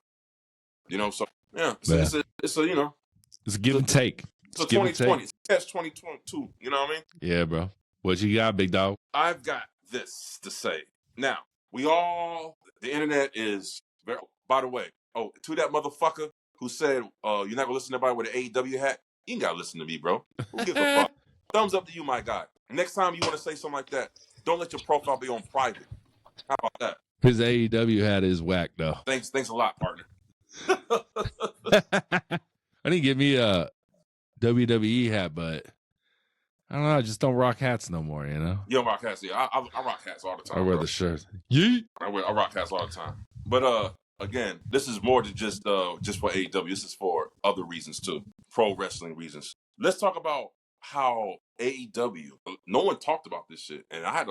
So yeah. It's a give and take. It's a 2020. It's catch 2022. You know what I mean? Yeah, bro. What you got, big dog? I've got this to say. Now, the internet is very, by the way, to that motherfucker who said, you're not going to listen to anybody with an AEW hat, you ain't got to listen to me, bro. Who gives a fuck? Thumbs up to you, my guy. Next time you want to say something like that, don't let your profile be on private. How about that? His AEW hat is whack, though. Thanks a lot, partner. I didn't get me a WWE hat, but I don't know. I just don't rock hats no more, You don't rock hats, yeah. I rock hats all the time. I wear the shirt. Yeet. I rock hats all the time. But again, this is more than just for AEW. This is for other reasons too, pro wrestling reasons. Let's talk about how AEW. No one talked about this shit, and I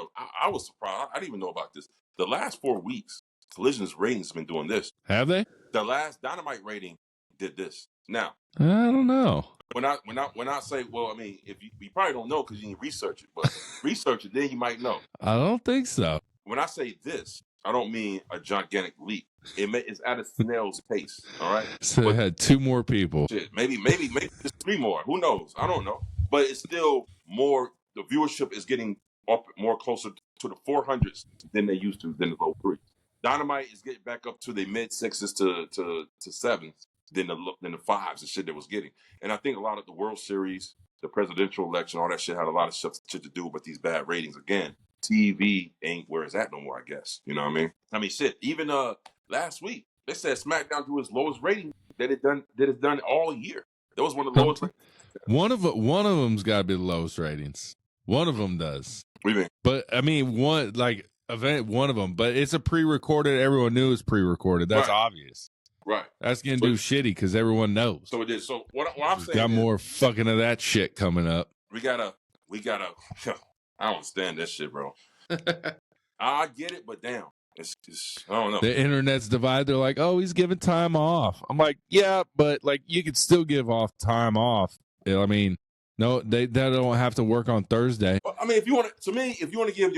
was surprised. I didn't even know about this. The last 4 weeks, Collision's ratings have been doing this. Have they? The last Dynamite rating did this. Now, I don't know. When I say, well, I mean, if you probably don't know because you didn't research it, but research it, then you might know. I don't think so. When I say this, I don't mean a gigantic leap. It's at a snail's pace. All right. So it had 2 more people. Shit, maybe just 3 more. Who knows? I don't know. But it's still more. The viewership is getting up more closer to the 400s than they used to than the low 3s. Dynamite is getting back up to the mid 6s to 7s. Than the 5s and shit that was getting. And I think a lot of the World Series, the presidential election, all that shit had a lot of shit to do with these bad ratings. Again, TV ain't where it's at no more, I guess. You know what I mean? I mean, shit, even last week, they said SmackDown drew its lowest rating that it's done all year. That was one of the lowest ratings. One of them's got to be the lowest ratings. One of them does. What do you mean? But, I mean, one of them. But it's a pre-recorded. Everyone knew it's pre-recorded. That's obvious. Right. That's going to do shitty because everyone knows. So it is. So what I'm saying got more fucking of that shit coming up. We gotta, I don't understand this shit, bro. I get it, but damn. It's I don't know. The internet's divided. They're like, oh, he's giving time off. I'm like, yeah, but like you could still give off time off. I mean, no, they don't have to work on Thursday. I mean, if you want to give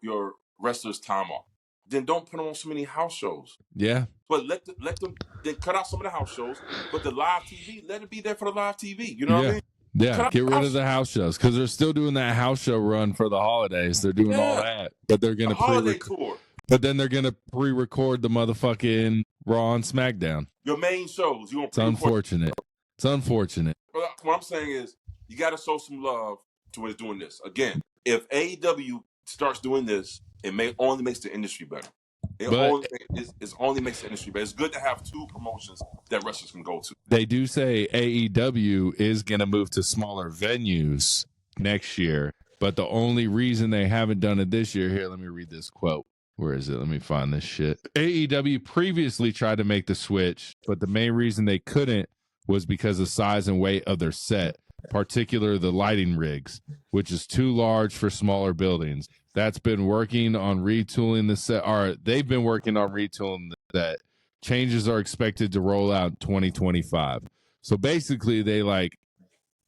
your wrestlers time off, then don't put them on so many house shows. Yeah. But let them then cut out some of the house shows. But the live TV, let it be there for the live TV. You know what I mean? Yeah, get rid of the house shows because they're still doing that house show run for the holidays. They're doing all that, but they're going to holiday tour. But then they're going to pre-record the motherfucking Raw and SmackDown. Your main shows. It's unfortunate. It's unfortunate. But what I'm saying is, you got to show some love to what it's doing this. Again, if AEW starts doing this, it only makes the industry better. It only makes the industry better. It's good to have two promotions that wrestlers can go to. They do say AEW is going to move to smaller venues next year, but the only reason they haven't done it this year, here, let me read this quote. Where is it? Let me find this shit. AEW previously tried to make the switch, but the main reason they couldn't was because of size and weight of their set, particularly the lighting rigs, which is too large for smaller buildings. That's been working on retooling the set. They've been working on retooling the set. Changes are expected to roll out in 2025. So basically, they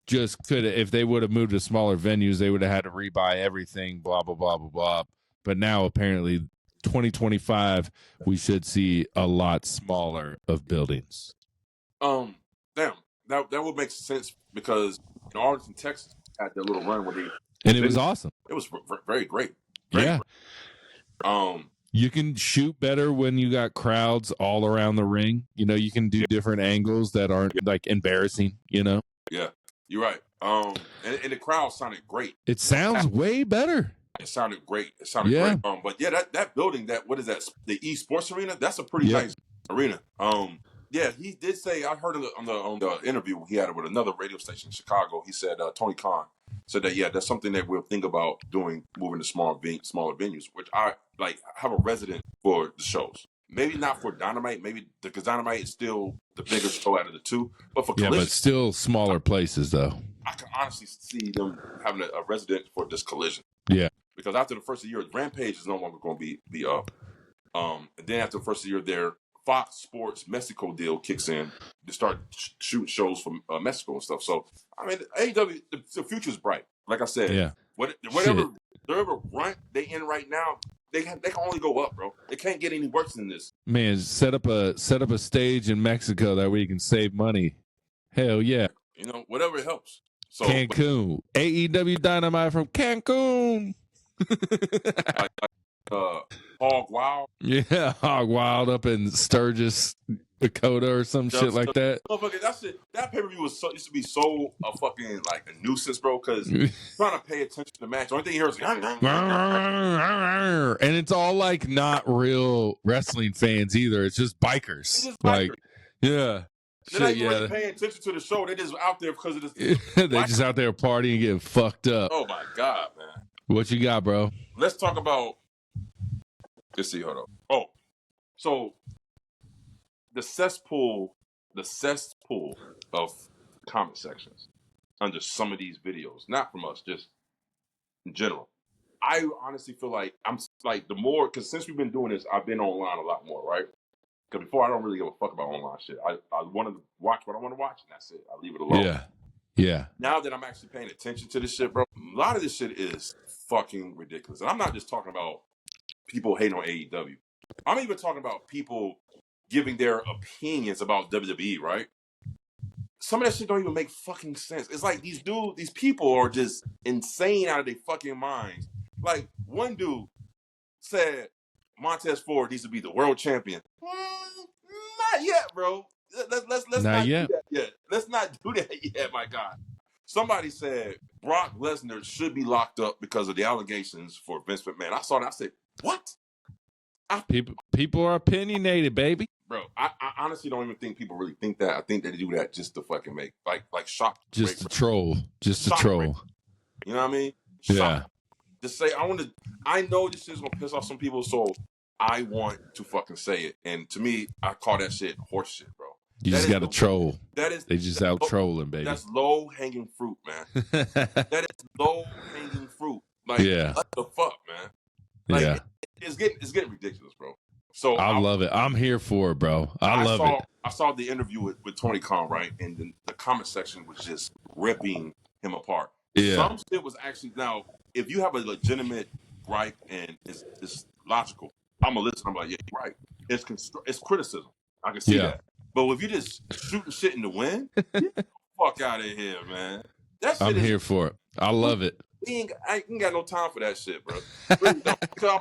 just could, if they would have moved to smaller venues, they would have had to rebuy everything, blah, blah, blah, blah, blah. But now apparently 2025, we should see a lot smaller of buildings. Damn, that would make sense because in Arlington, Texas, had that little run where it was awesome. It was very great. Great. You can shoot better when you got crowds all around the ring. You know, you can do different angles that aren't embarrassing. You know. Yeah, you're right. And the crowd sounded great. It sounds way better. It sounded great. Great. But yeah, that building, what is that? The eSports Arena. That's a pretty nice arena. Yeah, he did say. I heard on the interview he had with another radio station in Chicago. He said Tony Khan said that that's something that we'll think about doing, moving to smaller venues. Which I have a resident for the shows. Maybe not for Dynamite. Maybe because Dynamite is still the bigger show out of the two. But for Collision, but still smaller places though. I can honestly see them having a resident for this Collision. Yeah. Because after the first of the year, Rampage is no longer going to be up. And then after the first of the year, their Fox Sports Mexico deal kicks in to start shooting shows from Mexico and stuff. So, I mean, AEW, the future's bright. Like I said, whatever run they in right now, they can only go up, bro. They can't get any worse than this. Man, set up a stage in Mexico that way you can save money. Hell yeah. You know, whatever helps. So, Cancun. AEW Dynamite from Cancun. Hog Wild. Yeah, Hog Wild up in Sturgis, Dakota or some shit like that. That pay-per-view used to be so a fucking a nuisance, bro, because trying to pay attention to the match. The only thing you hear is and it's all not real wrestling fans either. It's just bikers. Yeah. They're not even really paying attention to the show. They're just out there because of this. They're just out there partying and getting fucked up. Oh my God, man. What you got, bro? Let's talk about. Let's see. Hold on. Oh, so the cesspool of comment sections under some of these videos, not from us, just in general. I honestly feel like I'm the more, because since we've been doing this, I've been online a lot more, right? Because before I don't really give a fuck about online shit. I want to watch what I want to watch, and that's it. I leave it alone. Yeah. Now that I'm actually paying attention to this shit, bro, a lot of this shit is fucking ridiculous. And I'm not just talking about people hating on AEW. I'm even talking about people giving their opinions about WWE, right? Some of that shit don't even make fucking sense. It's like these people are just insane out of their fucking minds. Like, one dude said Montez Ford needs to be the world champion. Not yet, bro. Let's not do that yet. Let's not do that yet, my God. Somebody said Brock Lesnar should be locked up because of the allegations for Vince McMahon. I saw that. I said, what? People are opinionated, baby. Bro, I honestly don't even think people really think that. I think they do that just to fucking make like shock. Just to troll. Just to troll. You know what I mean? Yeah. Just say I know this is gonna piss off some people, so I want to fucking say it. And to me, I call that shit horse shit, bro. You just got to troll. They just out trolling, baby. That's low hanging fruit, man. That is low hanging fruit. Like, what the fuck, man? Like, it's getting ridiculous, bro. So I love it. I'm here for it, bro. I love it. I saw the interview with Tony Khan, right? And then the comment section was just ripping him apart. Yeah. Some shit was actually, now, if you have a legitimate gripe and it's logical, I'm gonna listen. I'm like, yeah, you're right. It's criticism. I can see that. But if you just shooting shit in the wind, get the fuck out of here, man. That shit I'm here for it. I love it. I ain't got no time for that shit, bro. Really don't. Because I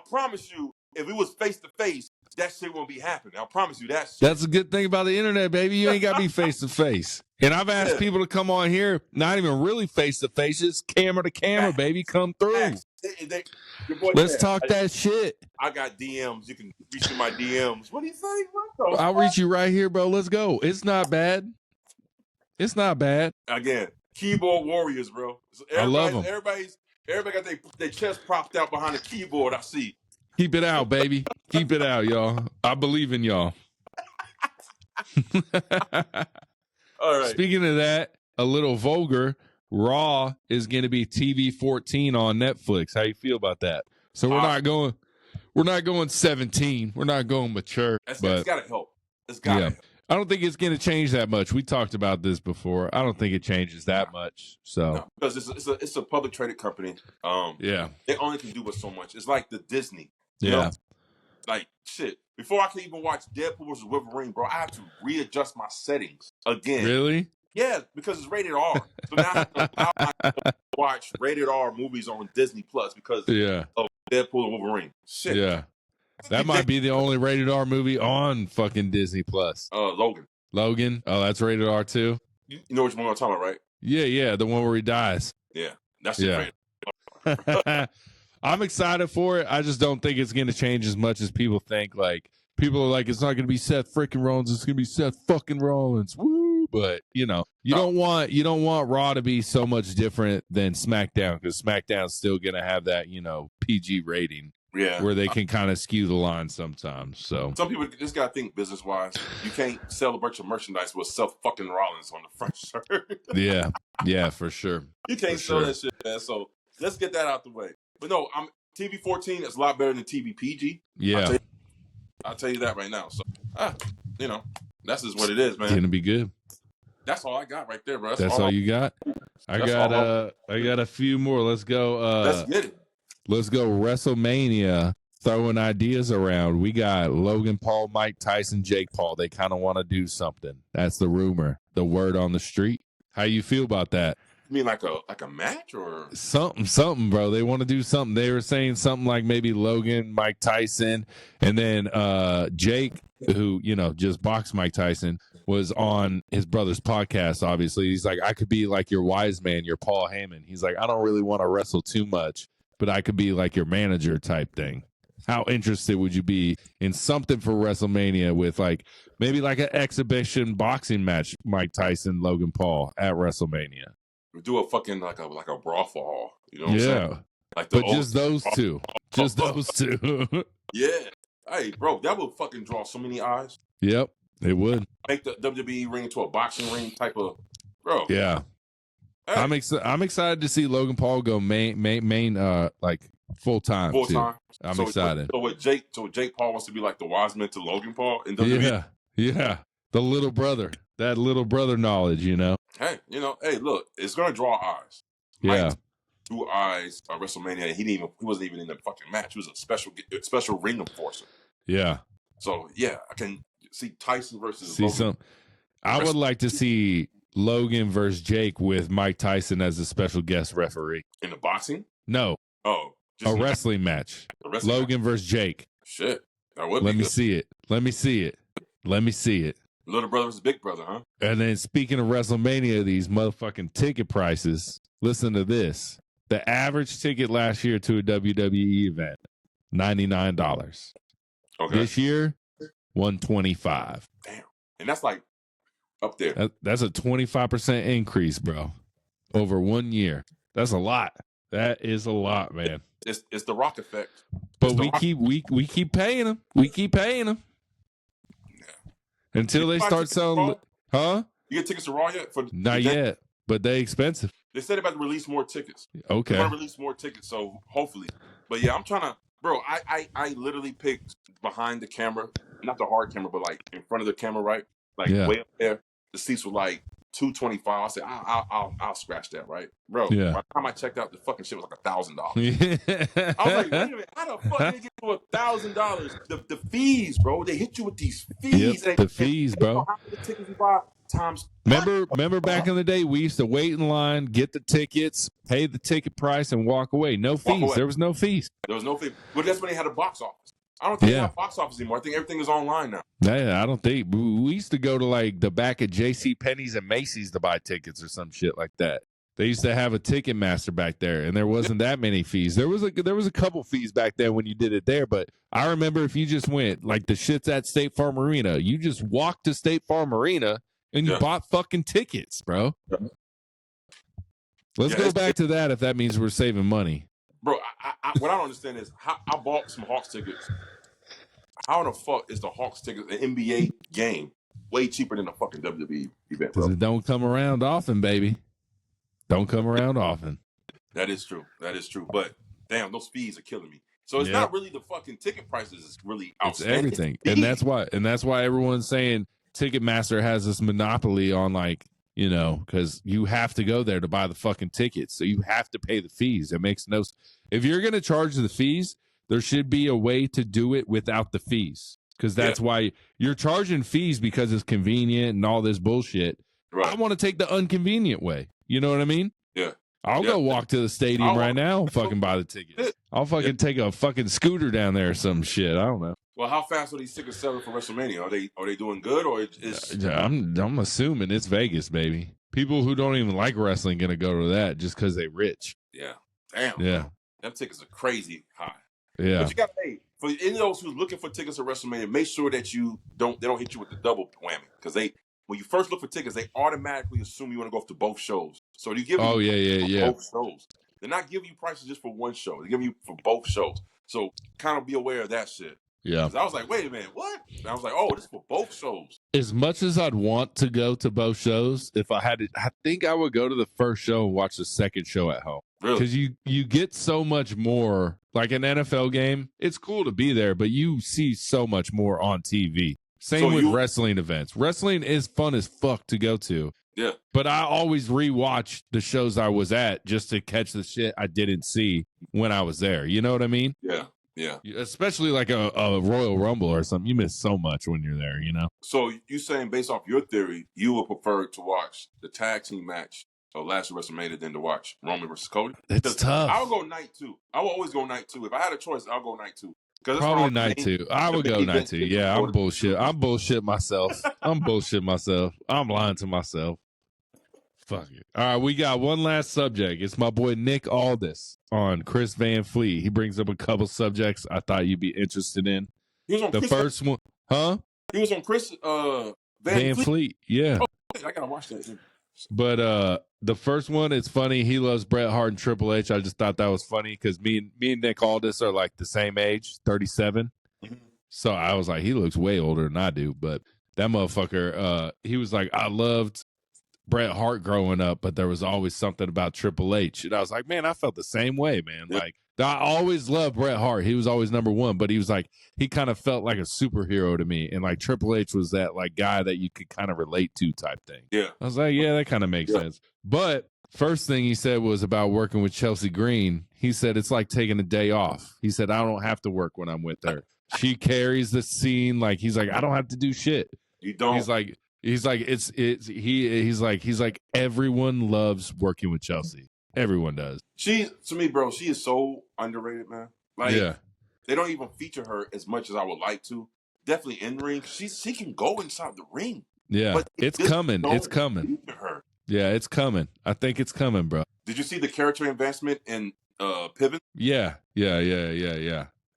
promise you, if it was face to face, that shit won't be happening. I promise you that shit. That's a good thing about the internet, baby. You ain't got to be face to face. And I've asked people to come on here, not even really face to face, just camera to camera, baby. Come through. Let's talk that shit. I got DMs. You can reach in my DMs. What do you say? I'll reach you right here, bro. Let's go. It's not bad. It's not bad. Again, keyboard warriors, bro. So I love them. Everybody got their chest propped out behind the keyboard. I see. Keep it out, baby. Keep it out, y'all. I believe in y'all. All right. Speaking of that, a little vulgar, Raw is going to be TV 14 on Netflix. How you feel about that? So we're not going 17. We're not going mature. It's got to help. It's got to help. I don't think it's going to change that much. We talked about this before. I don't think it changes that much. So no, because it's a public traded company. They only can do but so much. It's like the Disney. You know? Like shit. Before I can even watch Deadpool vs. Wolverine, bro, I have to readjust my settings again. Really? Yeah, because it's rated R. So now I have to watch rated R movies on Disney Plus because of Deadpool and Wolverine. Shit. Yeah. That might be the only rated R movie on fucking Disney Plus. Logan. Logan? Oh, that's rated R too? You know which one I'm talking about, right? Yeah, the one where he dies. Yeah. That's rated R. I'm excited for it. I just don't think it's going to change as much as people think. Like, people are like, it's not going to be Seth freaking Rollins. It's going to be Seth fucking Rollins. Woo! But, you don't want Raw to be so much different than SmackDown because SmackDown's still going to have that, PG rating. Yeah. Where they can kind of skew the line sometimes. So some people just got to think business wise. You can't sell a bunch of merchandise with Seth fucking Rollins on the front shirt. Yeah, for sure. You can't sell that shit, man. So let's get that out the way. But no, TV 14 is a lot better than TV PG. Yeah. I'll tell you that right now. So, that's just what it is, man. It's going to be good. That's all I got right there, bro. That's all you got? I got a few more. Let's go. Let's get it. Let's go WrestleMania. Throwing ideas around. We got Logan Paul, Mike Tyson, Jake Paul. They kind of want to do something. That's the rumor. The word on the street. How you feel about that? You mean like a match or something, bro? They want to do something. They were saying something like maybe Logan, Mike Tyson, and then Jake, who just boxed Mike Tyson, was on his brother's podcast. Obviously, he's like, I could be like your wise man, your Paul Heyman. He's like, I don't really want to wrestle too much, but I could be like your manager type thing. How interested would you be in something for WrestleMania with maybe like an exhibition boxing match, Mike Tyson, Logan Paul at WrestleMania? We do a fucking like a brawl for all. You know what I'm saying? But just those two. Just those two. Yeah. Hey, bro, that would fucking draw so many eyes. Yep, it would. Make the WWE ring into a boxing ring type of, bro. Yeah. Hey. I'm excited to see Logan Paul go main full time. Full time. I'm excited. So Jake Paul wants to be like the wise man to Logan Paul in WWE. Yeah. The little brother. That little brother knowledge, Hey, look, it's gonna draw eyes. Yeah. 2 eyes at WrestleMania. He wasn't even in the fucking match. He was a special ring enforcer. Yeah. So yeah, I can see Tyson versus Logan. I would like to see Logan versus Jake with Mike Tyson as a special guest referee. In the boxing? No. Oh. A wrestling match. Logan versus Jake. Shit. That would Let me see it. Let me see it. Little brother versus big brother, huh? And then speaking of WrestleMania, these motherfucking ticket prices. Listen to this. The average ticket last year to a WWE event, $99. Okay. This year, $125. Damn. And that's like up there. That's a 25% increase, bro. Over 1 year. That's a lot. That is a lot, man. It's the Rock effect. But we keep paying them. We keep paying them. Until they start selling, huh? You get tickets to Raw yet? Not yet, but they expensive. They said about to release more tickets. Okay. They want to release more tickets, so hopefully. But yeah, I'm trying to, bro. I literally picked behind the camera, not the hard camera, but like in front of the camera, right? Like way up there. The seats were like $225. I said, I'll scratch that, right, bro? Yeah. By the time I checked out, the fucking shit was like $1,000. Yeah. I was like, wait a minute, how the fuck did they get you $1,000? The fees, bro. They hit you with these fees. Yep, the fees, bro. How many tickets you buy times? Remember back in the day, we used to wait in line, get the tickets, pay the ticket price, and walk away. No fees. Away. There was no fees. There was no fee. But that's when they had a box office. I don't think they have box office anymore. I think everything is online now. Yeah, I don't think. We used to go to like the back of J.C. Penney's and Macy's to buy tickets or some shit like that. They used to have a ticket master back there, and there wasn't that many fees. There was a couple fees back then when you did it there, but I remember if you just went like the shit's at State Farm Arena, you just walked to State Farm Arena and you bought fucking tickets, bro. Let's go back to that if that means we're saving money. Bro, what I don't understand is how I bought some Hawks tickets. How the fuck is the Hawks ticket, an NBA game, way cheaper than a fucking WWE event, bro? Because it don't come around often, baby. Don't come around often. That is true. That is true. But damn, those fees are killing me. So it's not really the fucking ticket prices. It's really outstanding. It's everything. And that's why everyone's saying Ticketmaster has this monopoly on, like, you know, because you have to go there to buy the fucking tickets. So you have to pay the fees. It makes no sense. If you're going to charge the fees, there should be a way to do it without the fees. Because that's why you're charging fees, because it's convenient and all this bullshit. Right. I want to take the inconvenient way. You know what I mean? Yeah. I'll go walk to the stadium right now and fucking buy the tickets. I'll fucking take a fucking scooter down there or some shit. I don't know. Well, how fast are these tickets selling for WrestleMania? Are they doing good, or is? I'm assuming it's Vegas, baby. People who don't even like wrestling gonna go to that just because they rich. Yeah. Damn. Yeah. Them tickets are crazy high. Yeah. But you got to pay. For any of those who's looking for tickets at WrestleMania, make sure that they don't hit you with the double whammy, because when you first look for tickets, they automatically assume you want to go to both shows. So you give both shows. They're not giving you prices just for one show. They're giving you for both shows. So kind of be aware of that shit. Yeah. I was like, wait a minute, what? And I was like, oh, this is for both shows. As much as I'd want to go to both shows, if I had to, I think I would go to the first show and watch the second show at home. Really? Because you get so much more. Like an NFL game, it's cool to be there, but you see so much more on TV. Same with wrestling events. Wrestling is fun as fuck to go to. Yeah. But I always rewatch the shows I was at just to catch the shit I didn't see when I was there. You know what I mean? Yeah. Yeah. Especially like a Royal Rumble or something. You miss so much when you're there, you know? So you saying, based off your theory, you would prefer to watch the tag team match of last WrestleMania than to watch Roman versus Cody? It's tough. I'll go night two. I will always go night two. If I had a choice, I'll go night two. Probably night two. I would go night two. Yeah, I'm bullshit. I'm bullshit myself. I'm lying to myself. Fuck it. All right, we got one last subject. It's my boy Nick Aldis on Chris Van Fleet. He brings up a couple subjects I thought you'd be interested in. He was on the first one, huh? He was on Chris Van Fleet. Yeah. Oh, I gotta watch that. But the first one, it's funny. He loves Bret Hart and Triple H. I just thought that was funny because me and Nick Aldis are like the same age, 37. Mm-hmm. So I was like, he looks way older than I do. But that motherfucker, he was like, I loved Bret Hart growing up, but there was always something about Triple H. And I was like, man, I felt the same way, man. Yeah. Like, I always loved Bret Hart. He was always number one, but he was like, he kind of felt like a superhero to me. And like Triple H was that like guy that you could kind of relate to type thing. Yeah. I was like, yeah, that kind of makes sense. But first thing he said was about working with Chelsea Green. He said, it's like taking a day off. He said, I don't have to work when I'm with her. She carries the scene. Like, he's like, I don't have to do shit. You don't. He's like, everyone loves working with Chelsea. Everyone does. To me, bro, she is so underrated, man. Like, they don't even feature her as much as I would like to. Definitely in the ring. She can go inside the ring. Yeah, but it's coming. It's coming. Her. Yeah, it's coming. I think it's coming, bro. Did you see the character advancement in Pivot? Yeah.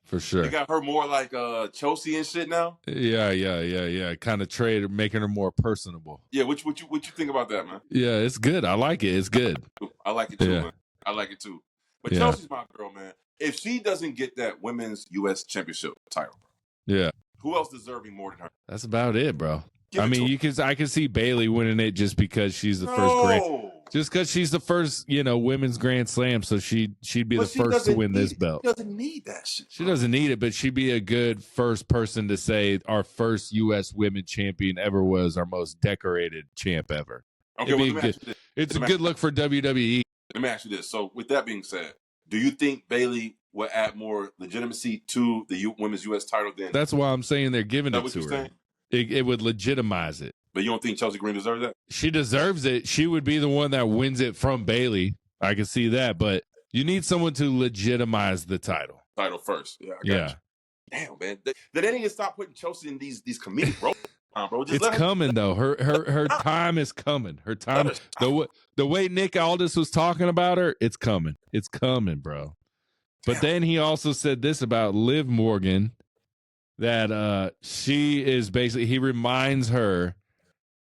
For sure. They got her more like Chelsea and shit now. Yeah. Kind of making her more personable. Yeah, what you think about that, man? Yeah, it's good. I like it. It's good. I like it too, man. I like it too. But Chelsea's my girl, man. If she doesn't get that women's U.S. championship title, who else deserving more than her? I about it, bro. I mean, I can see Bayley winning it just because she's the first just because she's the first, women's Grand Slam, so she'd be the first to win this belt. She doesn't need that shit. She doesn't need it, but she'd be a good first person to say our first U.S. women champion ever was our most decorated champ ever. Okay, well, let me ask you this. It's a good look for WWE. Let me ask you this. So, with that being said, do you think Bayley will add more legitimacy to the women's U.S. title than? That's why I'm saying they're giving it what to you're her. Saying? It would legitimize it. But you don't think Chelsea Green deserves that? She deserves it. She would be the one that wins it from Bayley. I can see that, but you need someone to legitimize the title. Title first. Yeah. I got you. Damn, man. They need to stop putting Chelsea in these comedic roles. Bro. It's coming though. Her time is coming. Her time. The way Nick Aldis was talking about her, it's coming. It's coming, bro. But then he also said this about Liv Morgan, that she is basically, he reminds her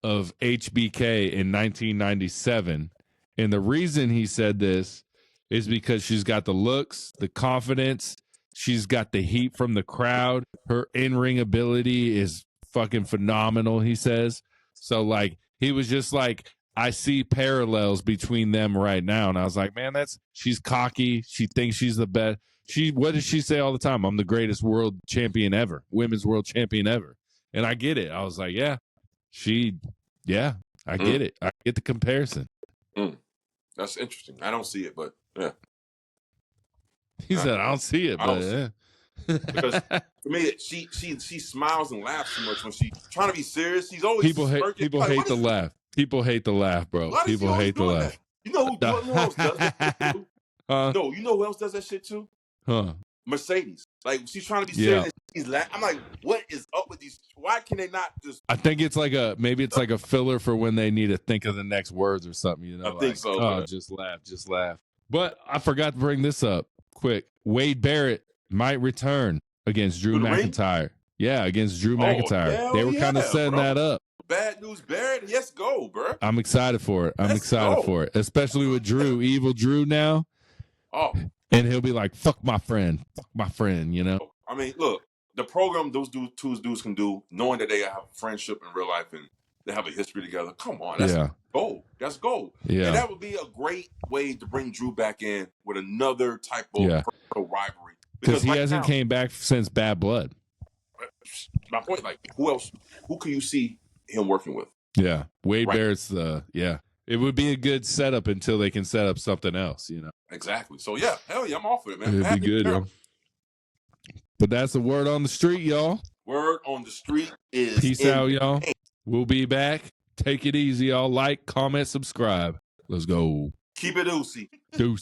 of HBK in 1997. And the reason he said this is because she's got the looks, the confidence, she's got the heat from the crowd. Her in-ring ability is fucking phenomenal, he says. So, like, he was just like, I see parallels between them right now. And I was like, man, she's cocky. She thinks she's the best. What does she say all the time? I'm the greatest world champion ever, women's world champion ever. And I get it. I was like, I get it. I get the comparison. That's interesting. I don't see it, but yeah. He said, I don't see it, but yeah. Because for me, she smiles and laughs too much when she's trying to be serious. She's always people hate the laugh. People hate the laugh, bro. People hate the laugh. That? You know who else does that shit too? No, you know who else does that shit too? Huh? Mercedes. Like, she's trying to be serious. And she's laughing. I'm like, what is up with these? Why can they not just? I think it's like a filler for when they need to think of the next words or something. You know, I think so. Oh, just laugh. But I forgot to bring this up quick. Wade Barrett might return against Drew McIntyre. Ring? Yeah, against Drew McIntyre. They were kind of setting that up. Bad news, Barrett. Yes, go, bro. I'm excited for it. For it, especially with Drew, evil Drew now. Oh, and he'll be like, "Fuck my friend, you know." I mean, look, the program those two dudes can do, knowing that they have a friendship in real life and they have a history together. Come on, that's gold. That's gold. Yeah, and that would be a great way to bring Drew back in with another type of rivalry. Because he hasn't came back since Bad Blood. My point, like, who else? Who can you see him working with? Yeah, Wade Barrett's It would be a good setup until they can set up something else, you know. Exactly. So yeah, hell yeah, I'm off of it, man. It'd be good, yo. But that's the word on the street, y'all. Word on the street is peace out, y'all. We'll be back. Take it easy, y'all. Like, comment, subscribe. Let's go. Keep it oozy. Deuce.